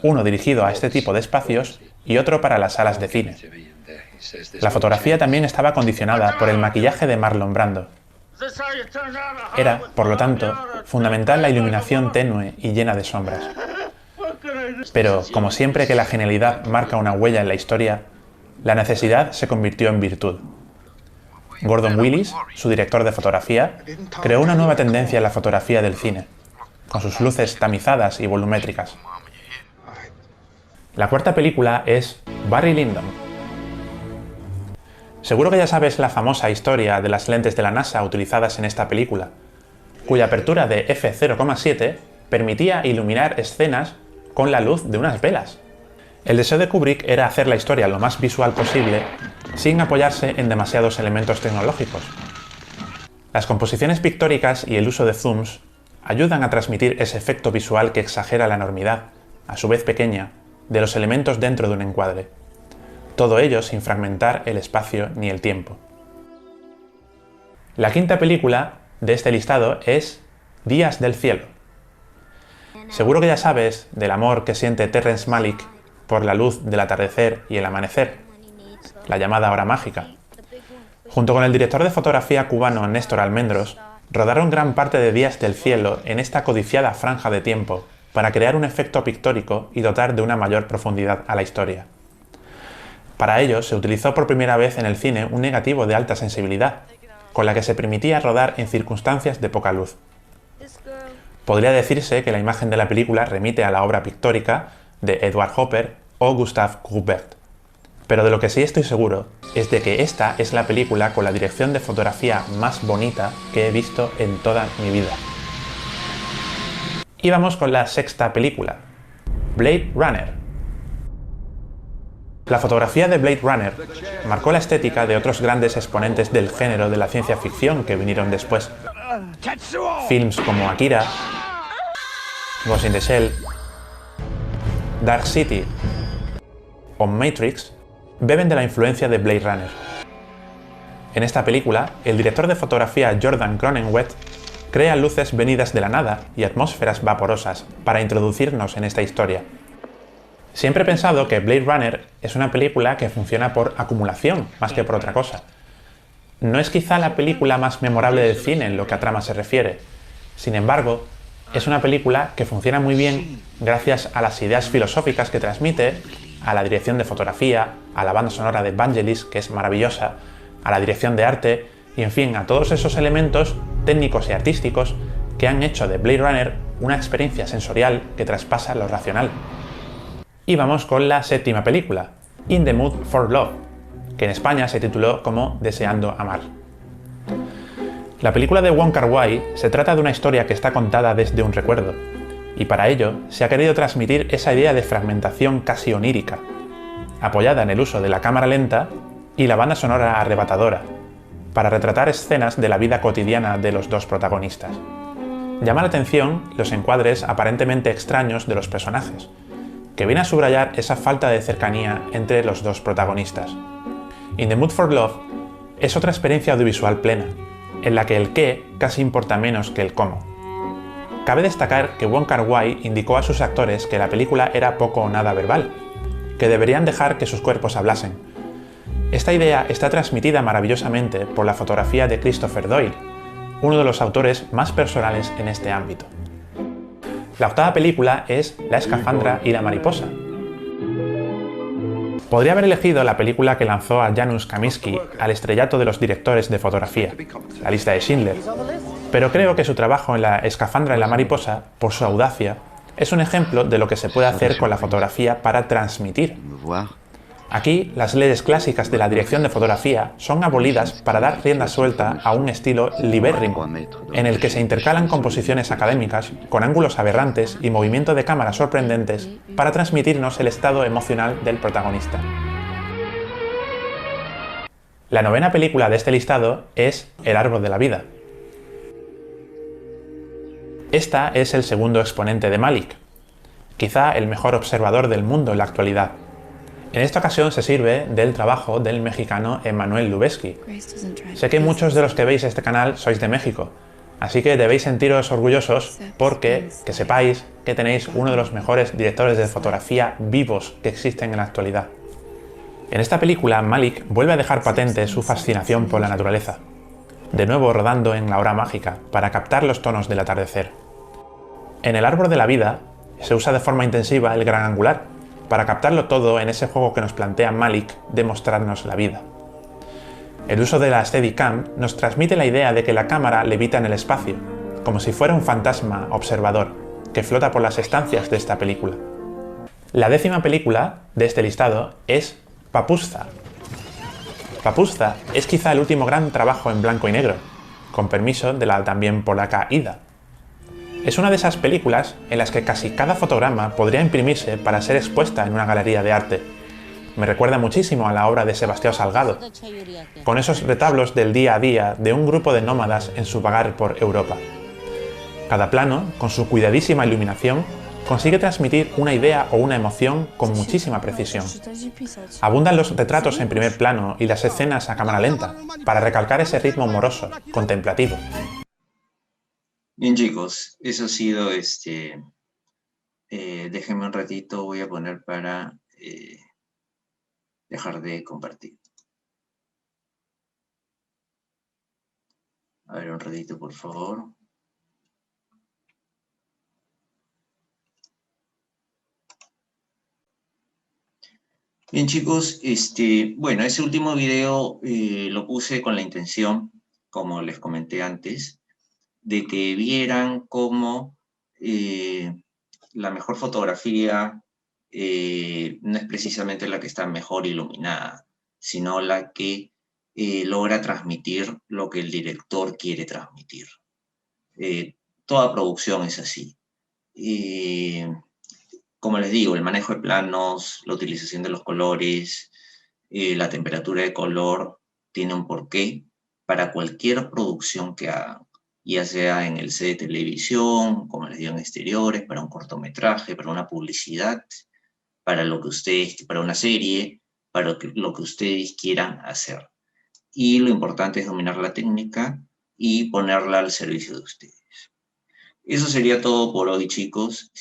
uno dirigido a este tipo de espacios y otro para las salas de cine. La fotografía también estaba condicionada por el maquillaje de Marlon Brando. Era, por lo tanto, fundamental la iluminación tenue y llena de sombras. Pero, como siempre que la genialidad marca una huella en la historia, la necesidad se convirtió en virtud. Gordon Willis, su director de fotografía, creó una nueva tendencia en la fotografía del cine, con sus luces tamizadas y volumétricas. La cuarta película es Barry Lyndon. Seguro que ya sabes la famosa historia de las lentes de la NASA utilizadas en esta película, cuya apertura de f0,7 permitía iluminar escenas con la luz de unas velas. El deseo de Kubrick era hacer la historia lo más visual posible sin apoyarse en demasiados elementos tecnológicos. Las composiciones pictóricas y el uso de zooms ayudan a transmitir ese efecto visual que exagera la enormidad, a su vez pequeña, de los elementos dentro de un encuadre. Todo ello sin fragmentar el espacio ni el tiempo. La quinta película de este listado es Días del cielo. Seguro que ya sabes del amor que siente Terrence Malick por la luz del atardecer y el amanecer, la llamada hora mágica. Junto con el director de fotografía cubano Néstor Almendros, rodaron gran parte de Días del cielo en esta codiciada franja de tiempo para crear un efecto pictórico y dotar de una mayor profundidad a la historia. Para ello se utilizó por primera vez en el cine un negativo de alta sensibilidad, con la que se permitía rodar en circunstancias de poca luz. Podría decirse que la imagen de la película remite a la obra pictórica de Edward Hopper o Gustave Courbet. Pero de lo que sí estoy seguro es de que esta es la película con la dirección de fotografía más bonita que he visto en toda mi vida. Y vamos con la sexta película, Blade Runner. La fotografía de Blade Runner marcó la estética de otros grandes exponentes del género de la ciencia ficción que vinieron después. Films como Akira, Ghost in the Shell, Dark City o Matrix beben de la influencia de Blade Runner. En esta película, el director de fotografía Jordan Cronenweth crea luces venidas de la nada y atmósferas vaporosas para introducirnos en esta historia. Siempre he pensado que Blade Runner es una película que funciona por acumulación más que por otra cosa. No es quizá la película más memorable del cine en lo que a trama se refiere. Sin embargo, Es una película que funciona muy bien gracias a las ideas filosóficas que transmite, a la dirección de fotografía, a la banda sonora de Vangelis, que es maravillosa, a la dirección de arte y, en fin, a todos esos elementos técnicos y artísticos que han hecho de Blade Runner una experiencia sensorial que traspasa lo racional. Y vamos con la séptima película, In the Mood for Love, que en España se tituló como Deseando amar. La película de Wong Kar-wai se trata de una historia que está contada desde un recuerdo, y para ello se ha querido transmitir esa idea de fragmentación casi onírica, apoyada en el uso de la cámara lenta y la banda sonora arrebatadora, para retratar escenas de la vida cotidiana de los dos protagonistas. Llama la atención los encuadres aparentemente extraños de los personajes, que viene a subrayar esa falta de cercanía entre los dos protagonistas. In the Mood for Love es otra experiencia audiovisual plena, en la que el qué casi importa menos que el cómo. Cabe destacar que Wong Kar-wai indicó a sus actores que la película era poco o nada verbal, que deberían dejar que sus cuerpos hablasen. Esta idea está transmitida maravillosamente por la fotografía de Christopher Doyle, uno de los autores más personales en este ámbito. La octava película es La escafandra y la mariposa. Podría haber elegido la película que lanzó a Janusz Kaminski al estrellato de los directores de fotografía, La lista de Schindler, pero creo que su trabajo en La escafandra y la mariposa, por su audacia, es un ejemplo de lo que se puede hacer con la fotografía para transmitir. Aquí, las leyes clásicas de la dirección de fotografía son abolidas para dar rienda suelta a un estilo libérrimo, en el que se intercalan composiciones académicas con ángulos aberrantes y movimiento de cámara sorprendentes para transmitirnos el estado emocional del protagonista. La novena película de este listado es El árbol de la vida. Esta es el segundo exponente de Malick, quizá el mejor observador del mundo en la actualidad. En esta ocasión se sirve del trabajo del mexicano Emmanuel Lubezki. Sé que muchos de los que veis este canal sois de México, así que debéis sentiros orgullosos porque que sepáis que tenéis uno de los mejores directores de fotografía vivos que existen en la actualidad. En esta película, Malick vuelve a dejar patente su fascinación por la naturaleza, de nuevo rodando en la hora mágica para captar los tonos del atardecer. En El árbol de la vida se usa de forma intensiva el gran angular, para captarlo todo en ese juego que nos plantea Malick de mostrarnos la vida. El uso de la Steadicam nos transmite la idea de que la cámara levita en el espacio, como si fuera un fantasma observador que flota por las estancias de esta película. La décima película de este listado es Papuzza. Papuzza es quizá el último gran trabajo en blanco y negro, con permiso de la también polaca Ida. Es una de esas películas en las que casi cada fotograma podría imprimirse para ser expuesta en una galería de arte. Me recuerda muchísimo a la obra de Sebastião Salgado, con esos retablos del día a día de un grupo de nómadas en su vagar por Europa. Cada plano, con su cuidadísima iluminación, consigue transmitir una idea o una emoción con muchísima precisión. Abundan los retratos en primer plano y las escenas a cámara lenta, para recalcar ese ritmo moroso, contemplativo. Bien, chicos, eso ha sido déjenme un ratito, voy a poner para dejar de compartir. A ver, un ratito, por favor. Bien, chicos, bueno, ese último video lo puse con la intención, como les comenté antes, de que vieran cómo la mejor fotografía no es precisamente la que está mejor iluminada, sino la que logra transmitir lo que el director quiere transmitir. Toda producción es así. Como les digo, el manejo de planos, la utilización de los colores, la temperatura de color, tiene un porqué para cualquier producción que hagan, ya sea en el set de televisión, como les digo, en exteriores, para un cortometraje, para una publicidad, para lo que ustedes, para una serie, para lo que ustedes quieran hacer. Y lo importante es dominar la técnica y ponerla al servicio de ustedes. Eso sería todo por hoy, chicos.